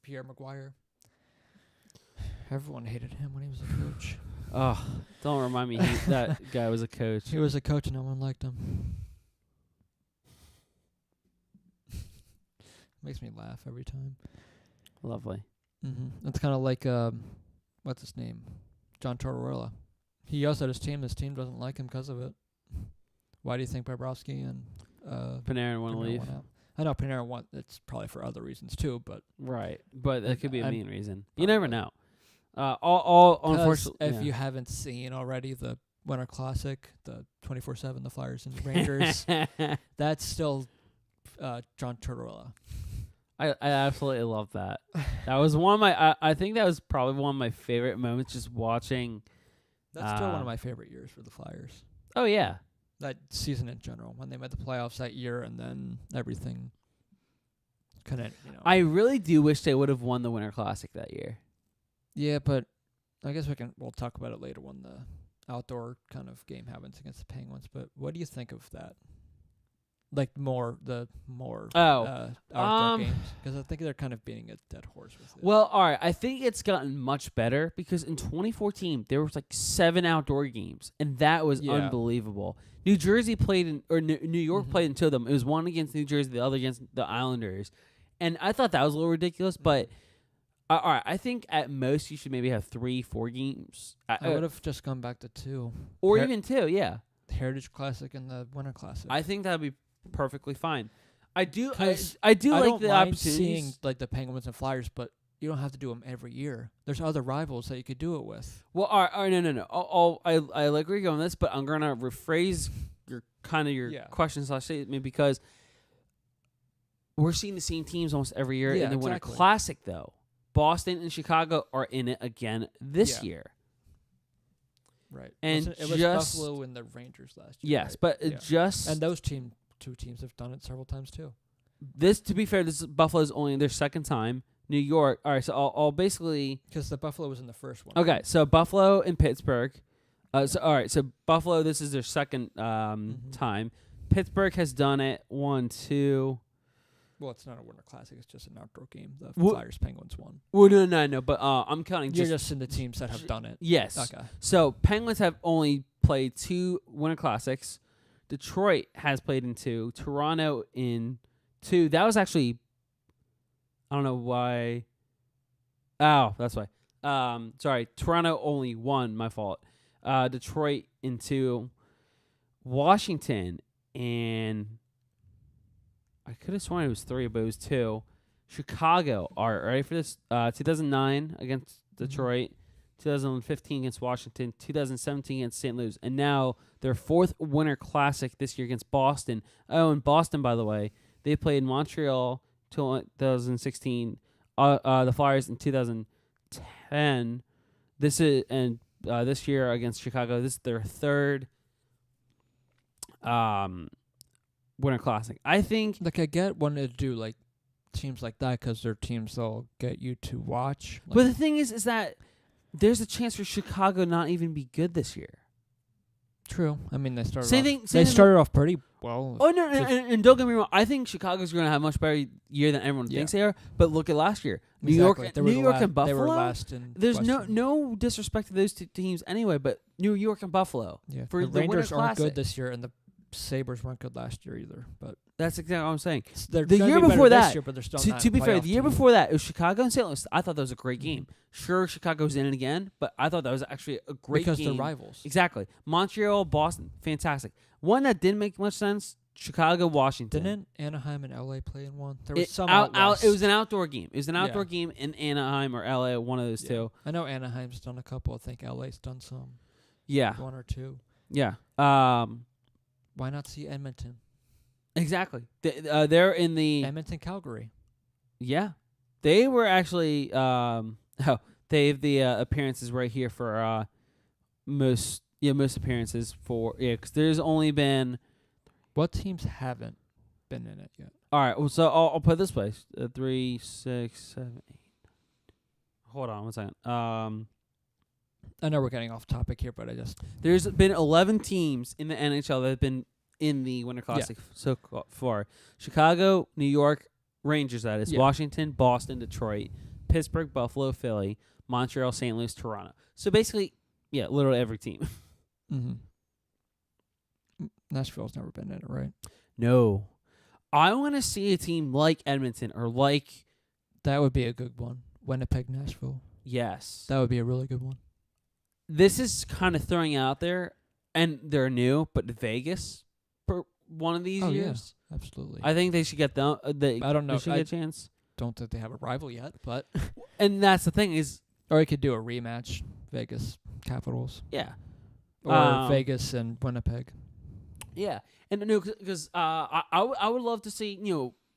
Pierre Maguire. Everyone hated him when he was a coach. Oh, don't remind me that guy was a coach. He was a coach and no one liked him. Makes me laugh every time. Lovely. It's kind of like what's his name? John Tortorella. He yells at his team. His team doesn't like him because of it. Why do you think Bobrovsky and Panarin want to leave? I know Panarin it's probably for other reasons too, but but that could be a mean reason. You never know. All unfortunately, if you haven't seen already the Winter Classic, the 24/7, the Flyers and Rangers, that's still John Tortorella. I absolutely love that. That was one of my. I think that was probably one of my favorite moments, just watching. That's still one of my favorite years for the Flyers. Oh yeah, that season in general, when they made the playoffs that year, and then everything. Kind of, I really do wish they would have won the Winter Classic that year. Yeah, but I guess we'll talk about it later when the outdoor kind of game happens against the Penguins. But what do you think of that? Like the more outdoor games, because I think they're kind of beating a dead horse with it. Well, all right, I think it's gotten much better because in 2014 there was like 7 outdoor games, and that was unbelievable. New Jersey played New York played in 2 of them. It was one against New Jersey, the other against the Islanders, and I thought that was a little ridiculous. But all right, I think at most you should maybe have 3-4 games. I would have just gone back to 2, or even 2. Yeah, Heritage Classic and the Winter Classic. I think that would be perfectly fine. I do like the opportunities. Seeing like the Penguins and Flyers, but you don't have to do them every year. There's other rivals that you could do it with. Well, all right, no. I like where you're going with this, but I'm gonna rephrase your question /statement because we're seeing the same teams almost every year in the Winter Classic. Though Boston and Chicago are in it again this year. Right, and it was Buffalo and the Rangers last year. Yes, but and those two teams have done it several times too. To be fair, this is Buffalo's only their second time. New York. All right, so I'll basically because the Buffalo was in the first one. Okay, so Buffalo and Pittsburgh. So Buffalo, this is their second time. Pittsburgh has done it 1, 2. Well, it's not a Winter Classic; it's just an outdoor game. The Flyers Penguins won. Well, no. But I'm counting. You're just in the teams that have done it. Yes. Okay. So Penguins have only played 2 Winter Classics. Detroit has played in 2. Toronto in 2. That was actually, I don't know why. Oh, that's why. Sorry, Toronto only 1. My fault. Detroit in 2. Washington and I could have sworn it was 3, but it was 2. Chicago are ready for this. 2009 against Detroit. 2015 against Washington, 2017 against St. Louis, and now their 4th Winter Classic this year against Boston. Oh, and Boston, by the way, They played Montreal 2016, the Flyers in 2010. This year against Chicago. This is their third Winter Classic. I think I get wanting to do like teams like that because they're teams that'll get you to watch. But the thing is that there's a chance for Chicago not even be good this year. True. I mean, they started off pretty well. Oh, no, and don't get me wrong. I think Chicago's going to have a much better year than everyone thinks they are. But look at last year. New York and Buffalo. They were last in There's no disrespect to those two teams anyway, but New York and Buffalo. Yeah. For the Rangers aren't good this year, and the Sabres weren't good last year either. But that's exactly what I'm saying. The year before that, year, but they're still to be fair, the year before that, it was Chicago and St. Louis. I thought that was a great game. Sure, Chicago's in it again, but I thought that was actually a great game. Because they're rivals. Exactly. Montreal, Boston, fantastic. One that didn't make much sense, Chicago, Washington. Didn't Anaheim and LA play in one? There was It some out west. It was an outdoor game. It was an outdoor game in Anaheim or LA, one of those two. I know Anaheim's done a couple. I think LA's done some. Yeah. One or two. Yeah. Why not see Edmonton? Exactly. They're in the Edmonton, Calgary. Yeah. They were actually they have the appearances right here for most appearances for because there's only been what teams haven't been in it yet? All right, well, so I'll put it this way: 3, 6, 7, 8. Hold on 1 second. I know we're getting off topic here, but there's been 11 teams in the NHL that have been in the Winter Classic so far. Chicago, New York, Rangers, that is. Washington, Boston, Detroit, Pittsburgh, Buffalo, Philly, Montreal, St. Louis, Toronto. So basically, literally every team. Mm-hmm. Nashville's never been in it, right? No. I want to see a team like Edmonton or like... That would be a good one. Winnipeg, Nashville. Yes. That would be a really good one. This is kind of throwing out there, and they're new, but Vegas for one of these years. Yeah, absolutely. I think they should get them. I don't know. They should get a chance. Don't think they have a rival yet, but... And that's the thing is... Or you could do a rematch, Vegas Capitals. Yeah. Or Vegas and Winnipeg. Yeah. And no, because I would love to see,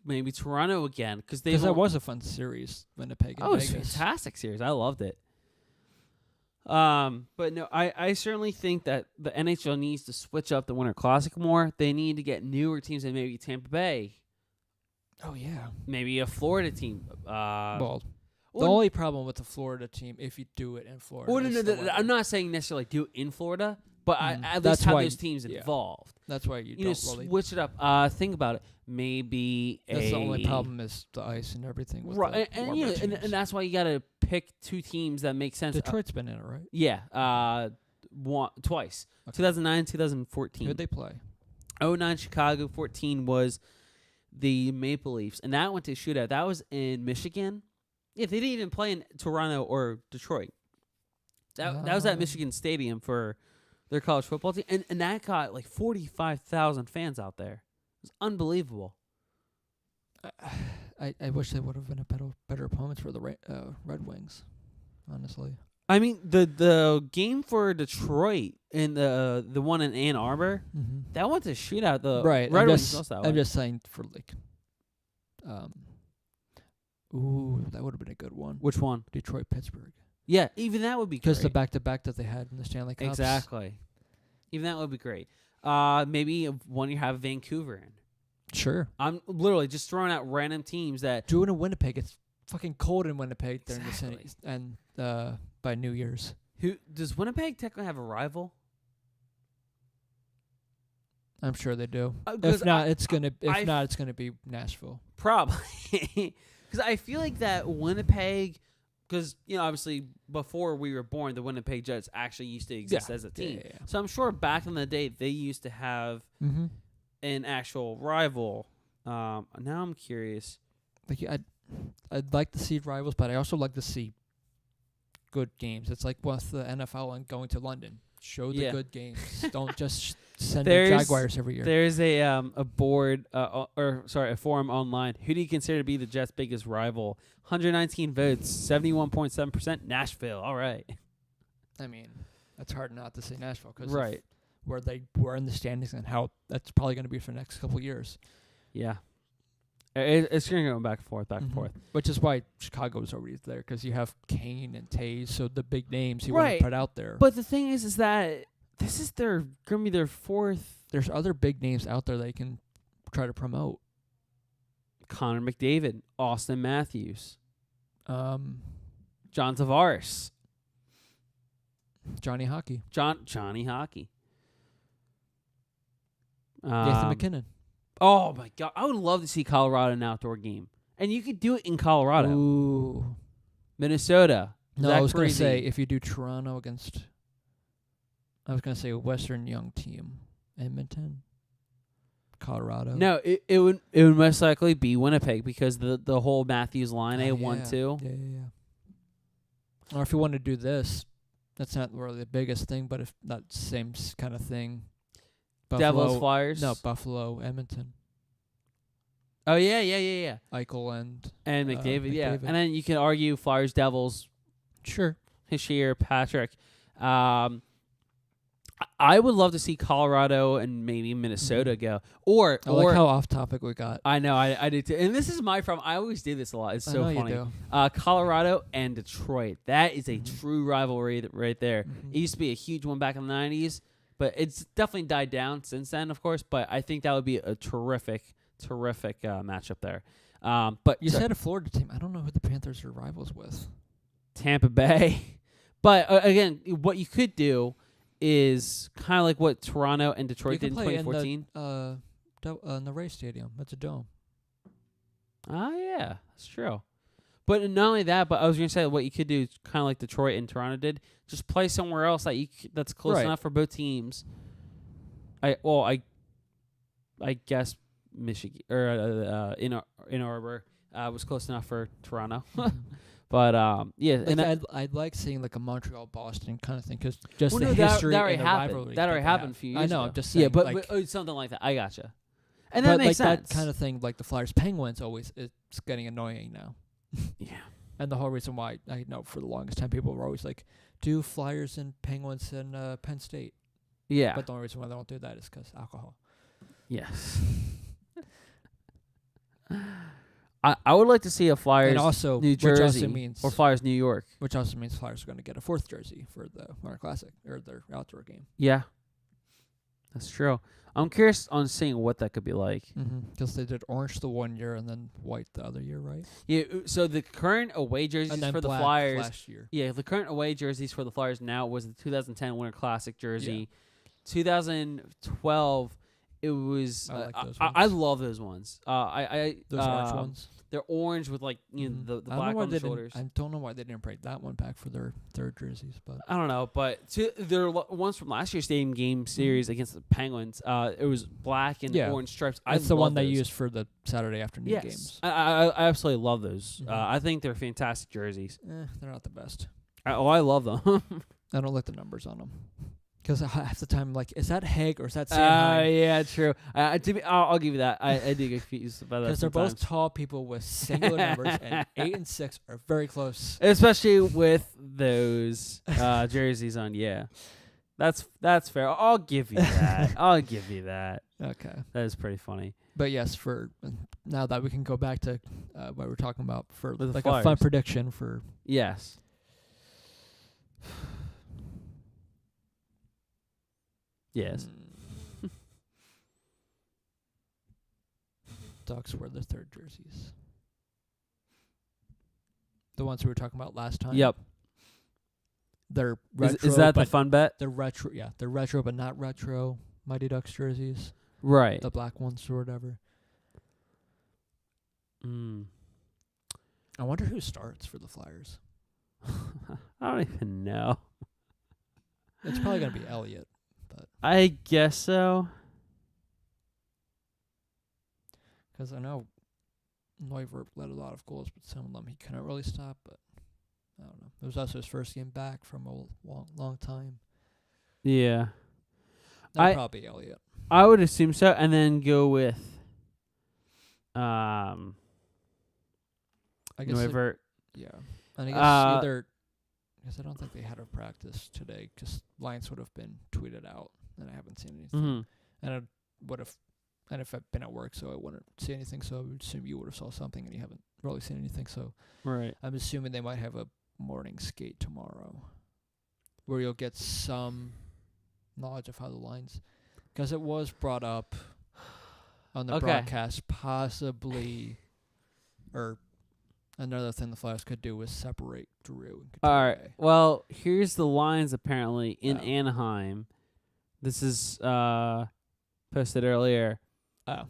maybe Toronto again. Because that was a fun series, Winnipeg and Vegas. It was a fantastic series. I loved it. But no, I certainly think that the NHL needs to switch up the Winter Classic more. They need to get newer teams, and maybe Tampa Bay. Oh, yeah. Maybe a Florida team. The only problem with the Florida team, if you do it in Florida... No, I'm not saying necessarily do it in Florida, but at least have those teams involved. That's why you don't really... switch it up. Think about it. Maybe That's the only problem is the ice and everything. With right, and that's why you got to pick two teams that make sense. Detroit's been in it, right? Yeah, twice. Okay. 2009, 2014. Who'd they play? 2009 Chicago, 14 was the Maple Leafs, and that went to shootout. That was in Michigan. Yeah, they didn't even play in Toronto or Detroit. That was at Michigan Stadium for their college football team, and that got like 45,000 fans out there. It was unbelievable. I wish they would have been a better opponents for the Red Wings, honestly. I mean, the game for Detroit and the one in Ann Arbor, that went to shootout. The Red Wings lost that one. I'm just saying for like, that would have been a good one. Which one? Detroit, Pittsburgh. Yeah, even that would be great. Because the back-to-back that they had in the Stanley Cups. Exactly. Even that would be great. Maybe one you have Vancouver in. Sure. I'm literally just throwing out random teams that... Do it in Winnipeg. It's fucking cold in Winnipeg during the city. And by New Year's. Does Winnipeg technically have a rival? I'm sure they do. If not, it's gonna be Nashville. Probably. Because I feel like that Winnipeg, because, obviously before we were born, the Winnipeg Jets actually used to exist as a team. Yeah. So I'm sure back in the day, they used to have an actual rival. Now I'm curious. I'd like to see rivals, but I also like to see good games. It's like with the NFL and going to London. Show the good games. Don't just send the Jaguars every year. There's a board, a forum online. Who do you consider to be the Jets' biggest rival? 119 votes, 71.7%. Nashville. All right. I mean, that's hard not to say Nashville because where they were in the standings and how that's probably going to be for the next couple of years. Yeah. It's going to go back and forth, and forth. Which is why Chicago was already there, because you have Kane and Taze, so the big names you want to put out there. But the thing is that this is going to be their fourth. There's other big names out there they can try to promote. Connor McDavid, Austin Matthews, John Tavares, Johnny Hockey, Johnny Hockey, Nathan McKinnon. Oh my God, I would love to see Colorado in an outdoor game, and you could do it in Colorado. Ooh. Minnesota. No, I was going to say if you do Toronto against, I was going to say a Western young team, Edmonton, Colorado. No, it would most likely be Winnipeg because the whole Matthews line, 1-2. Yeah. Or if you want to do this, that's not really the biggest thing, but if that same kind of thing. Buffalo, Devils, Flyers. No, Buffalo, Edmonton. Oh yeah. Eichel and McDavid, yeah. And then you can argue Flyers, Devils. Sure. Hischier, Patrick. I would love to see Colorado and maybe Minnesota go. Or like how off topic we got. I know, I do too. And this is my problem. I always do this a lot. It's so funny. You do. Colorado and Detroit. That is a true rivalry right there. It used to be a huge one back in the 90s, but it's definitely died down since then, of course. But I think that would be a terrific matchup there. But you said a Florida team. I don't know who the Panthers are rivals with. Tampa Bay. But again, what you could do is kind of like what Toronto and Detroit did in 2014. In the Ray Stadium. That's a dome. Ah, yeah, that's true. But not only that, but I was going to say what you could do is kind of like Detroit and Toronto did. Just play somewhere else that's close enough for both teams. I guess Michigan or Ann Arbor was close enough for Toronto. But yeah, and I'd like seeing like a Montreal Boston kind of thing, because just the history and the rivalry. That already happened a few years ago. I know. I'm just saying. Yeah, but something like that. I gotcha. And that makes sense. That kind of thing, like the Flyers Penguins, it's getting annoying now. Yeah. And the whole reason why I know for the longest time people were always like, do Flyers and Penguins in Penn State. Yeah. But the only reason why they don't do that is because alcohol. Yes. I would like to see a Flyers and also, New Jersey which also means, or Flyers New York. Which also means Flyers are going to get a fourth jersey for the Winter Classic or their outdoor game. Yeah. That's true. I'm curious on seeing what that could be like. Because they did orange the one year and then white the other year, right? Yeah, so the current away jerseys for the Flyers last year. Yeah, the current away jerseys for the Flyers now was the 2010 Winter Classic jersey. Yeah. 2012 it was I like those ones. I love those ones. Those orange ones. They're orange with like the black on the shoulders. I don't know why they didn't break that one back for their third jerseys, but I don't know. But their ones from last year's Stadium Game Series against the Penguins, it was black and orange stripes. That's the one they used for the Saturday afternoon games. I absolutely love those. I think they're fantastic jerseys. They're not the best. I love them. I don't like the numbers on them. Because half the time I'm like, is that Haig or is that Sanheim? Yeah, true. I'll give you that. I do get confused about that. Because they're both tall people with singular numbers, and 8 and 6 are very close. Especially with those jerseys on. Yeah, that's fair. I'll give you that. I'll give you that. Okay, that is pretty funny. But yes, for now that we can go back to what we're talking about for like Flyers. A fun prediction for yes. Yes. Ducks wear their third jerseys. The ones we were talking about last time. Yep. They're retro. Is that the fun bet? They're retro. Yeah, they're retro, but not retro Mighty Ducks jerseys. Right. The black ones or whatever. I wonder who starts for the Flyers. I don't even know. It's probably gonna be Elliott. But I guess so. Because I know Neuvirth led a lot of goals, but some of them he couldn't really stop. But I don't know. It was also his first game back from a long time. Yeah. That'd probably be Elliott. I would assume so, and then go with I guess Neuvirth. Yeah. And I guess either... Because I don't think they had a practice today, because lines would have been tweeted out, and I haven't seen anything. And I would have And if I've been at work, so I wouldn't see anything. So I would assume you would have saw something, and you haven't really seen anything. So I'm assuming they might have a morning skate tomorrow, where you'll get some knowledge of how the lines, because it was brought up on the broadcast, possibly, or another thing the Flyers could do was separate Drew and Couturier. All right. Well, here's the lines apparently in Anaheim. This is posted earlier. Oh.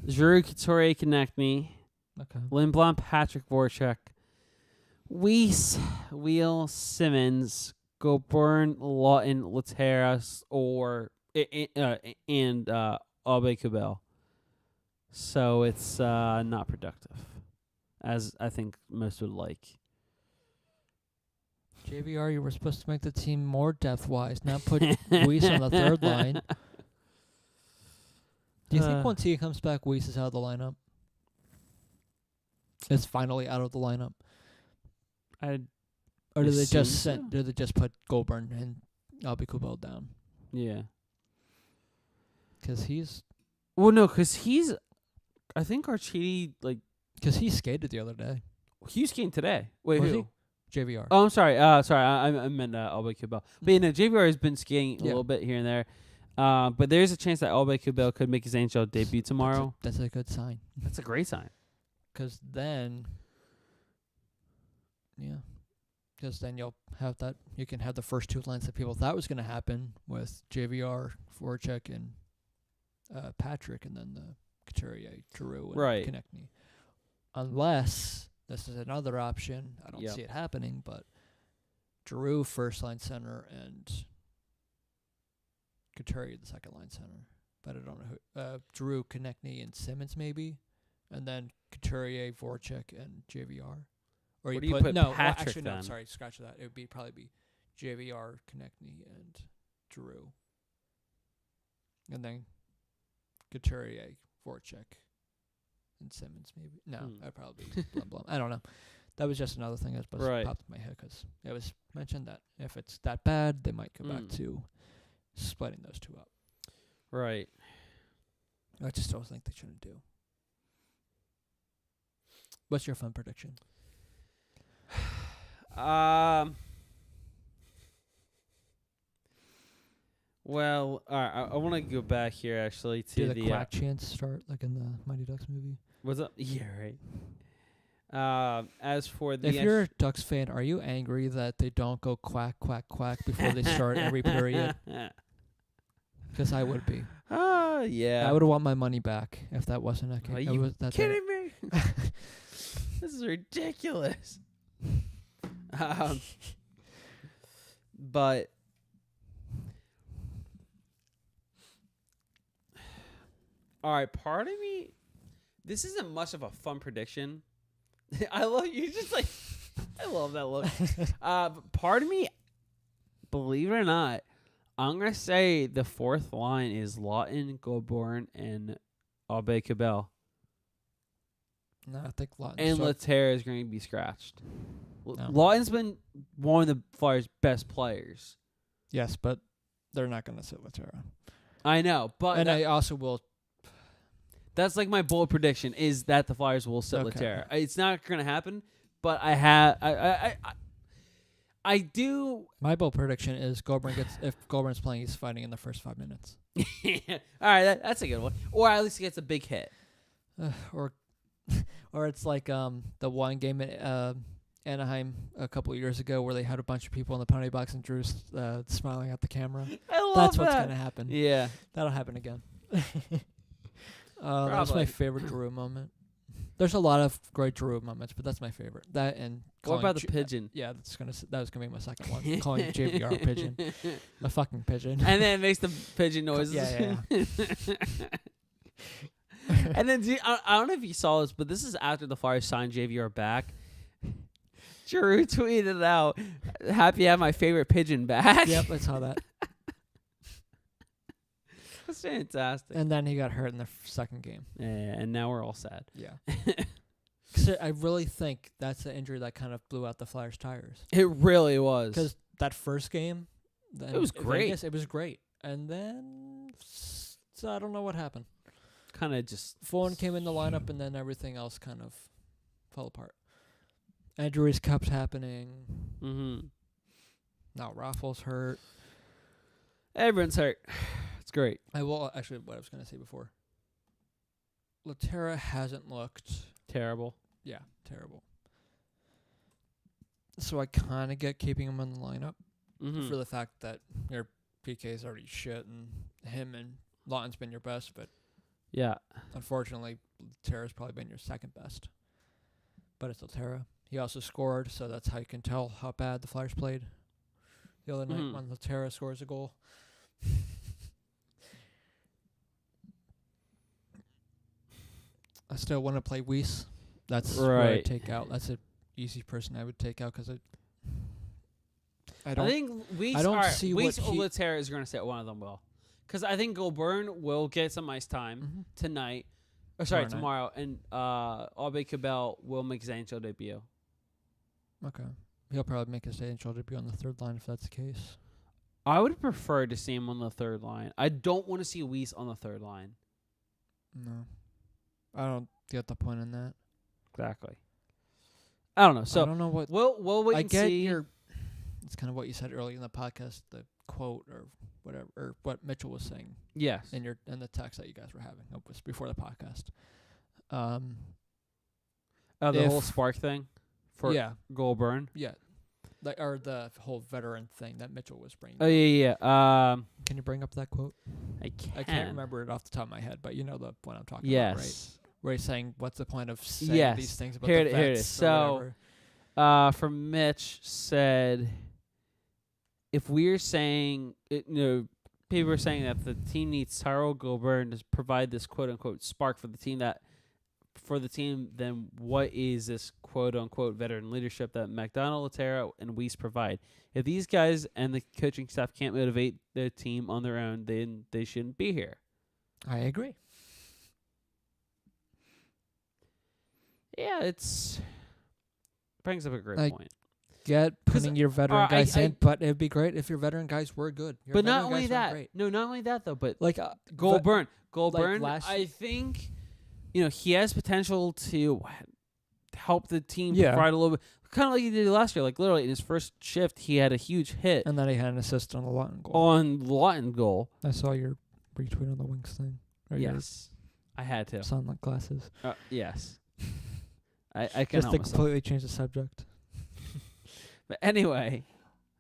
Drew, Couturier, Konechny. Okay. Lindblom, Patrick Voracek. Weiss, Wheel, Simmons, Goulbourne, Lawton, Lateras, and Aube-Kubel. So it's not productive, as I think most would like. JVR, you were supposed to make the team more depth-wise, not put Weiss on the third line. Do you think once he comes back, Weiss is out of the lineup? Is finally out of the lineup? Or do they just put Goulbourne and Aube-Kubel down? Yeah. Because he's... Well, no, because he's... I think Archidi, like... Because he skated the other day. He was skating today. Wait, was who? He? JVR. Oh, I'm sorry. I meant Aube-Kubel. But, JVR has been skating a little bit here and there. But there's a chance that Aube-Kubel could make his NHL debut tomorrow. That's a good sign. That's a great sign. Because then... Yeah. Because then you'll have that... You can have the first two lines that people thought was going to happen with JVR, Voracek, and Patrick, and then the Couturier, Drew, and Konechny. Unless... This is another option. I don't see it happening, but Drew, first line center, and Couturier, the second line center. But I don't know who. Drew, Konechny, and Simmons, maybe. And then Couturier, Voracek, and JVR. Or you put no, Patrick actually, then? no, sorry, scratch that. It would probably be JVR, Konechny, and Drew. And then Couturier, Voracek. And Simmons, maybe. No, I'd probably be Blum. I don't know. That was just another thing that popped in my head because it was mentioned that if it's that bad, they might go back to splitting those two up. Right. I just don't think they shouldn't do. What's your fun prediction? Well, all right. I want to go back here actually to the Quack chants start like in the Mighty Ducks movie. What's up? Yeah, right. As for the... If you're a Ducks fan, are you angry that they don't go quack, quack, quack before they start every period? Because I would be. Yeah. I would want my money back if that wasn't a case. Are you kidding me? This is ridiculous. But... All right, part of me... This isn't much of a fun prediction. I love you. Just like... I love that look. Part of me, believe it or not, I'm going to say the fourth line is Lawton, Goulbourne, and Aube-Kubel. No, I think Lawton. And Laterra is going to be scratched. No. Lawton's been one of the Flyers' best players. Yes, but they're not going to sit Laterra. I know, but... And I also will... That's like my bold prediction is that the Flyers will sit Laterra. It's not going to happen, but I do. My bold prediction is if Goulbourne's playing, he's fighting in the first 5 minutes. All right, that's a good one. Or at least he gets a big hit. Or it's like the one game at Anaheim a couple of years ago where they had a bunch of people in the penalty box and Drew's smiling at the camera. That's what's going to happen. Yeah. That'll happen again. That's my favorite Drew moment. There's a lot of great Drew moments, but that's my favorite. That and what about the pigeon? Yeah, that was gonna be my second one. Calling JVR a pigeon, a fucking pigeon, and then it makes the pigeon noises. Yeah. And then I don't know if you saw this, but this is after the Flyers signed JVR back. Drew tweeted out, "Happy to have my favorite pigeon back." Yep, I saw that. That's fantastic. And then he got hurt in the second game. Yeah, and now we're all sad. Yeah. Cause I really think that's the injury that kind of blew out the Flyers' tires. It really was. Because that first game, it was great. Vegas, it was great. And then, so I don't know what happened. kind of just... Fulton came in the lineup, and then everything else kind of fell apart. Injuries kept happening. Mm-hmm. Now Raffles hurt. Everyone's hurt. It's great. Actually, what I was going to say before. Laterra hasn't looked... Terrible. Yeah, terrible. So I kind of get keeping him in the lineup for the fact that your PK is already shit, and him and Lawton's been your best, but unfortunately, Laterra's probably been your second best. But it's Laterra. He also scored, so that's how you can tell how bad the Flyers played the other night when Laterra scores a goal. I still want to play Weiss. That's what I take out. That's an easy person I would take out because I think Weiss or Laterra is going to set one of them well. Because I think Goulbourne will get some ice time tonight. Tomorrow. And Aube-Kubel will make his NHL debut. Okay. He'll probably make his NHL debut on the third line if that's the case. I would prefer to see him on the third line. I don't want to see Weiss on the third line. No. I don't get the point in that. Exactly. I don't know. So I don't know what we'll wait and see. It's kind of what you said earlier in the podcast, the quote or whatever, or what Mitchell was saying. Yes. In the text that you guys were having. It was before the podcast. The whole spark thing for Goulbourne. Yeah. Or the whole veteran thing that Mitchell was bringing. Oh, yeah. Can you bring up that quote? I can. I can't remember it off the top of my head, but you know the one I'm talking about, right? Where he's saying, what's the point of saying these things about the vets? Here it is. So, from Mitch said, if we're saying, people are saying that the team needs Tyrell Goulbourne to provide this quote-unquote spark for the team, then what is this quote-unquote veteran leadership that McDonald, Laterra, and Weiss provide? If these guys and the coaching staff can't motivate their team on their own, then they shouldn't be here. I agree. Yeah, brings up a great point. Get putting your veteran guys in, but it'd be great if your veteran guys were good. But not only that. No, not only that, though, but like Goulbourne. I think, he has potential to help the team provide a little bit. Kind of like he did last year. Like, literally, in his first shift, he had a huge hit. And then he had an assist on the Lawton goal. I saw your retweet on the Wings thing. Yes. I had to. Sunlight glasses. Yes. I can just to completely change the subject. But anyway,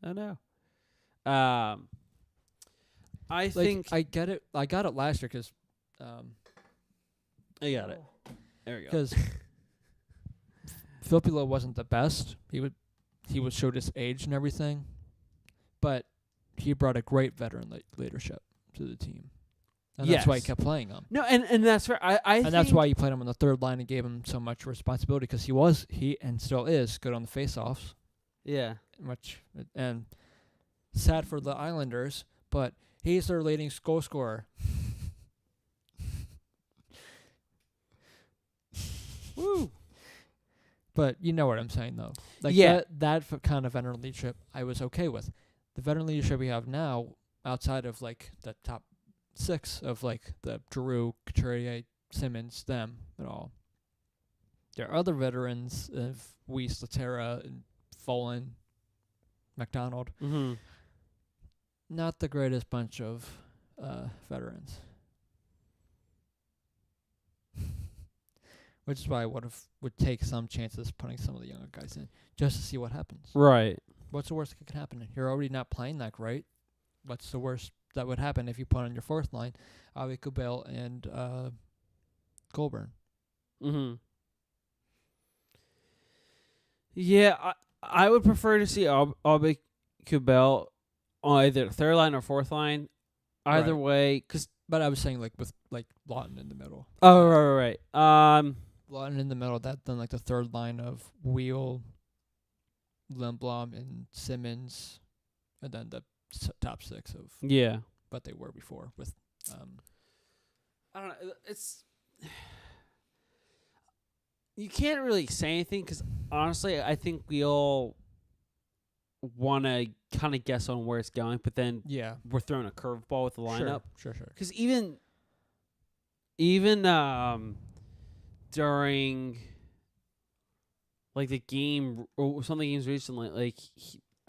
I know. I think I get it. I got it last year because I got it. There we go. Because Filppula wasn't the best. He showed his age and everything, but he brought a great veteran leadership to the team. And that's why he kept playing him. No, and that's right. I think that's why you played him on the third line and gave him so much responsibility because he and still is good on the faceoffs. Yeah. And sad for the Islanders, but he's their leading goal scorer. Woo. But you know what I'm saying, though. That kind of veteran leadership I was okay with. The veteran leadership we have now, outside of like the top 6 of like the Giroux, Couturier, Simmons, them and all. There are other veterans of Weiss, Laterra, and Fulton, McDonald. Mm-hmm. Not the greatest bunch of veterans. Which is why I would take some chances putting some of the younger guys in just to see what happens. Right. What's the worst that could happen? You're already not playing that great. What's the worst that would happen if you put on your fourth line Aube-Kubel and Goulbourne? Mm-hmm. Yeah, I would prefer to see Aube-Kubel on either third line or fourth line. Either way, but I was saying like with like Lawton in the middle. Oh, right. Lawton in the middle. Then like the third line of Wheel, Lindblom, and Simmons, and then the top 6 of what they were before with. I don't know. It's you can't really say anything because honestly, I think we all want to kind of guess on where it's going, but then we're throwing a curveball with the lineup. Sure. Because even Even during like the game or some of the games recently, like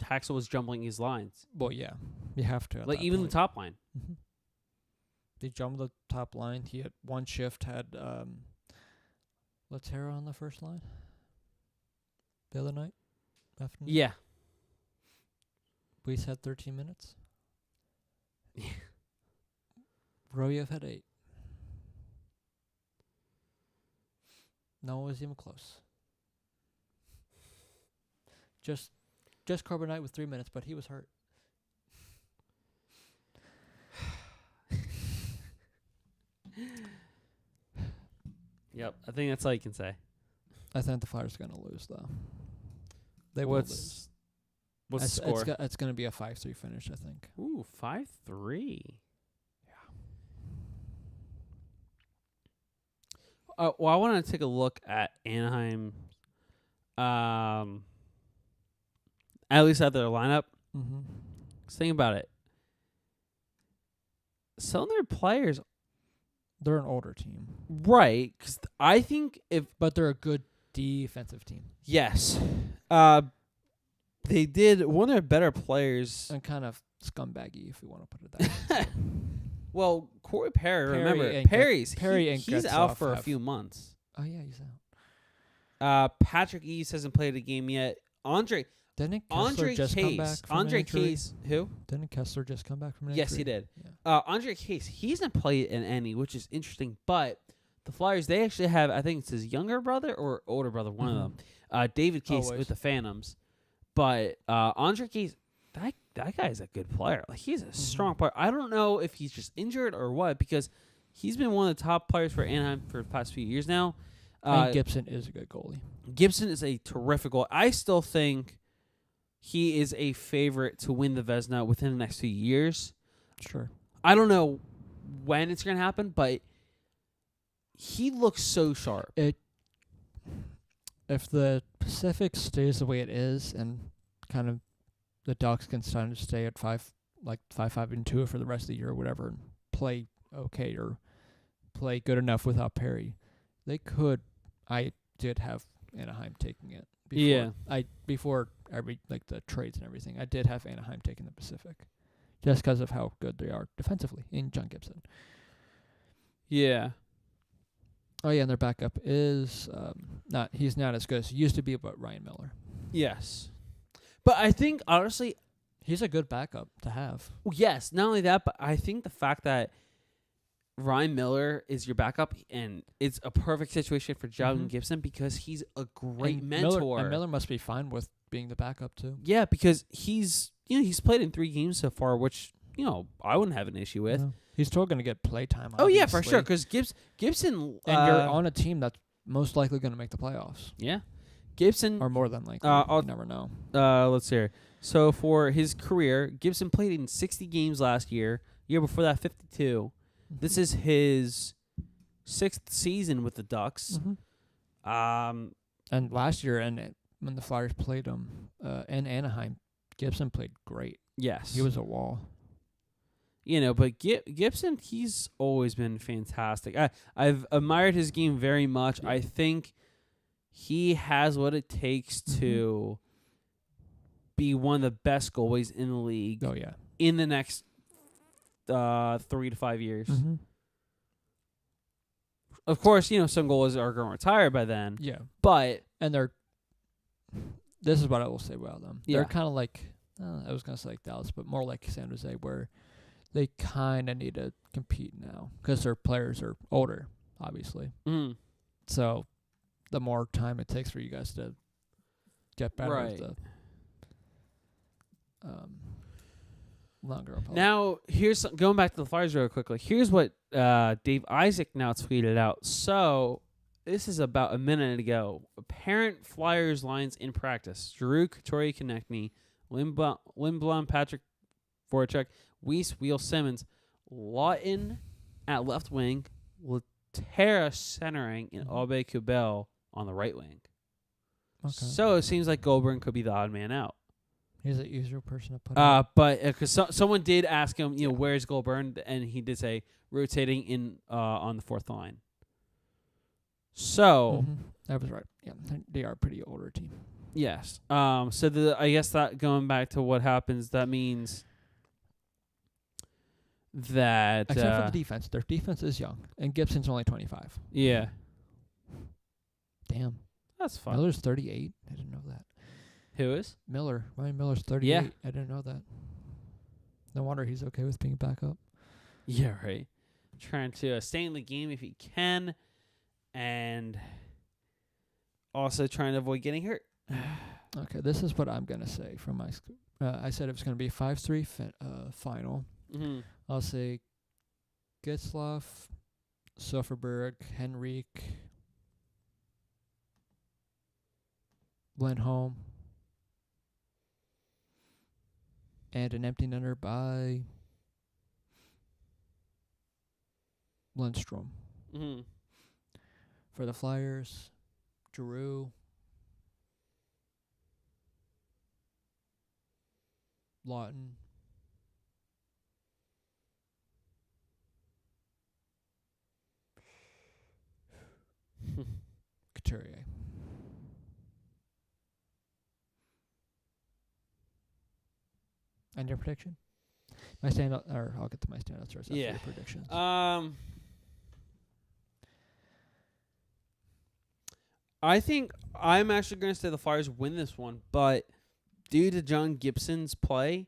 Hakstol was jumbling his lines. Well, yeah, you have to. Like even the top line. Mm-hmm. They jumbled the top line. He had one shift had Latera on the first line the other night. Afternoon. Yeah. Weiss had 13 minutes. Royev had 8. No one was even close. Just Carbonite with 3 minutes, but he was hurt. Yep, I think that's all you can say. I think the Flyers are going to lose, though. They will lose. What's the score? It's going to be a 5-3 finish, I think. Ooh, 5-3. Yeah. Well, I want to take a look at Anaheim. At least at their lineup. Mm-hmm. Think about it. Some of their players, they're an older team, right? Because I think but they're a good defensive team. Yes. They did one of their better players. And kind of scumbaggy, if you want to put it that way. Well, Corey Perry, remember, he's out for a few months. Oh, yeah, he's out. Patrick East hasn't played a game yet. Didn't Kessler just come back from Andre an injury? Case, who? Didn't Kessler just come back from an injury? Yes, he did. Yeah. Andre Case, he hasn't played in any, which is interesting. But the Flyers, they actually have, I think it's his younger brother or older brother, one of them, David Case with the Phantoms. But Andre Case, that guy is a good player. Like he's a strong player. I don't know if he's just injured or what, because he's been one of the top players for Anaheim for the past few years now. And Gibson is a good goalie. Gibson is a terrific goalie. I still think he is a favorite to win the Vezina within the next few years. Sure. I don't know when it's going to happen, but he looks so sharp. If the Pacific stays the way it is, and kind of the Ducks can start to stay at 5-5-2 for the rest of the year or whatever, and play okay or play good enough without Perry, they could. I did have Anaheim taking it. Before the trades and everything, I did have Anaheim taking the Pacific, just because of how good they are defensively in John Gibson. Yeah. Oh yeah, and their backup is he's not as good as he used to be, but Ryan Miller. Yes. But I think honestly, he's a good backup to have. Well, yes, not only that, but I think the fact that Ryan Miller is your backup, and it's a perfect situation for John Gibson because he's a great mentor. Miller must be fine with being the backup too. Yeah, because he's played in 3 games so far, which I wouldn't have an issue with. No. He's still going to get play time. Oh yeah, for sure. Because Gibson, and you're on a team that's most likely going to make the playoffs. Yeah, Gibson, or more than likely. You never know. Let's see here. So for his career, Gibson played in 60 games last year. Year before that, 52. This is his 6th season with the Ducks. And last year, when the Flyers played him in Anaheim, Gibson played great. Yes, he was a wall. But Gibson, he's always been fantastic. I've admired his game very much. Yeah. I think he has what it takes to be one of the best goalies in the league. Oh yeah, in the next 3 to 5 years. Of course, some goalies are going to retire by then. Yeah, but this is what I will say about them. Yeah. They're kind of like I was going to say like Dallas, but more like San Jose, where they kind of need to compete now because their players are older, obviously. So the more time it takes for you guys to get better, right. Longer. Now, here's going back to the Flyers real quickly. Here's what Dave Isaac now tweeted out. So this is about a minute ago. Apparent Flyers lines in practice: Giroux, Couturier, Konechny, Lindblom, Patrick Voracek, Weiss, Wheel, Simmons, Lawton at left wing, Latera centering, and Aube-Kubel on the right wing. Okay. So it seems like Goulbourne could be the odd man out. He's an easier person to put but because someone did ask him, where's Goulbourne, and he did say rotating in on the fourth line. So that was right. Yeah, they are a pretty older team. Yes. So I guess that going back to what happens, that means that except for the defense, their defense is young, and Gibson's only 25. Yeah. Damn. That's fun. Miller's 38. I didn't know that. Who is? Miller. Ryan Miller's 38. Yeah. I didn't know that. No wonder he's okay with being back up. Yeah, right. Trying to stay in the game if he can, and also trying to avoid getting hurt. Okay, this is what I'm going to say from my I said it was going to be a 5-3 final. Mm-hmm. I'll say Getzlaf, Sofferberg, Henrique, Lindholm, and an empty netter by Lindstrom. Mm-hmm. For the Flyers, Giroux, Lawton, Couturier. And your prediction? My standout, or I'll get to my standouts first. Yeah. After your predictions. I think I'm actually going to say the Flyers win this one, but due to John Gibson's play,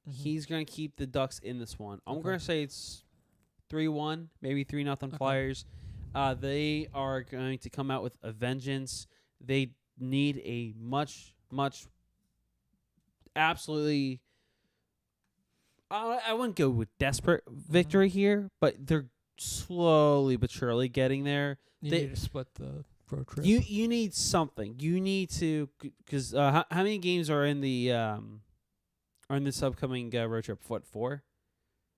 he's going to keep the Ducks in this one. I'm going to say it's 3-1, maybe 3-0 Flyers. They are going to come out with a vengeance. They need a much absolutely... I wouldn't go with desperate victory here, but they're slowly but surely getting there. You need to split the road trip. You need something. You need to, because how many games are in the are in this upcoming road trip? What, 4?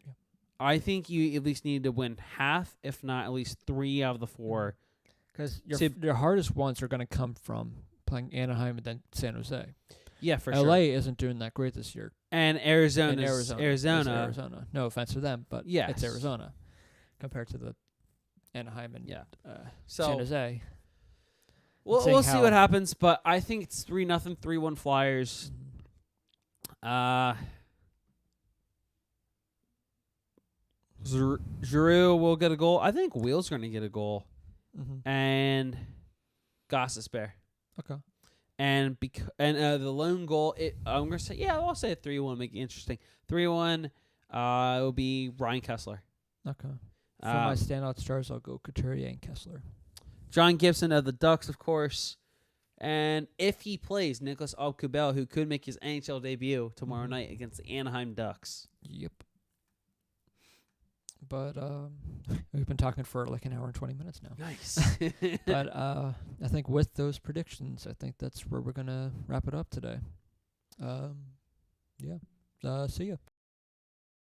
Yeah. I think you at least need to win half, if not at least 3 out of the 4. Because your hardest ones are going to come from playing Anaheim and then San Jose. Yeah, for LA sure. isn't doing that great this year. And Arizona. Arizona. No offense to them, but yes. It's Arizona compared to the Anaheim and so San Jose. We'll see what happens, but I think it's 3-0, 3-1 Flyers. Giroux will get a goal. I think Wheel's going to get a goal. Mm-hmm. And Goss is spare. Okay. And the lone goal, I'm going to say, I'll say 3-1, make it interesting. 3-1, it will be Ryan Kessler. Okay. For my standout stars, I'll go Couturier and Kessler. John Gibson of the Ducks, of course. And if he plays, Nicolas Aubé-Kubel, who could make his NHL debut tomorrow night against the Anaheim Ducks. Yep. But we've been talking for like an hour and 20 minutes now. Nice. But I think with those predictions, I think that's where we're going to wrap it up today. See ya.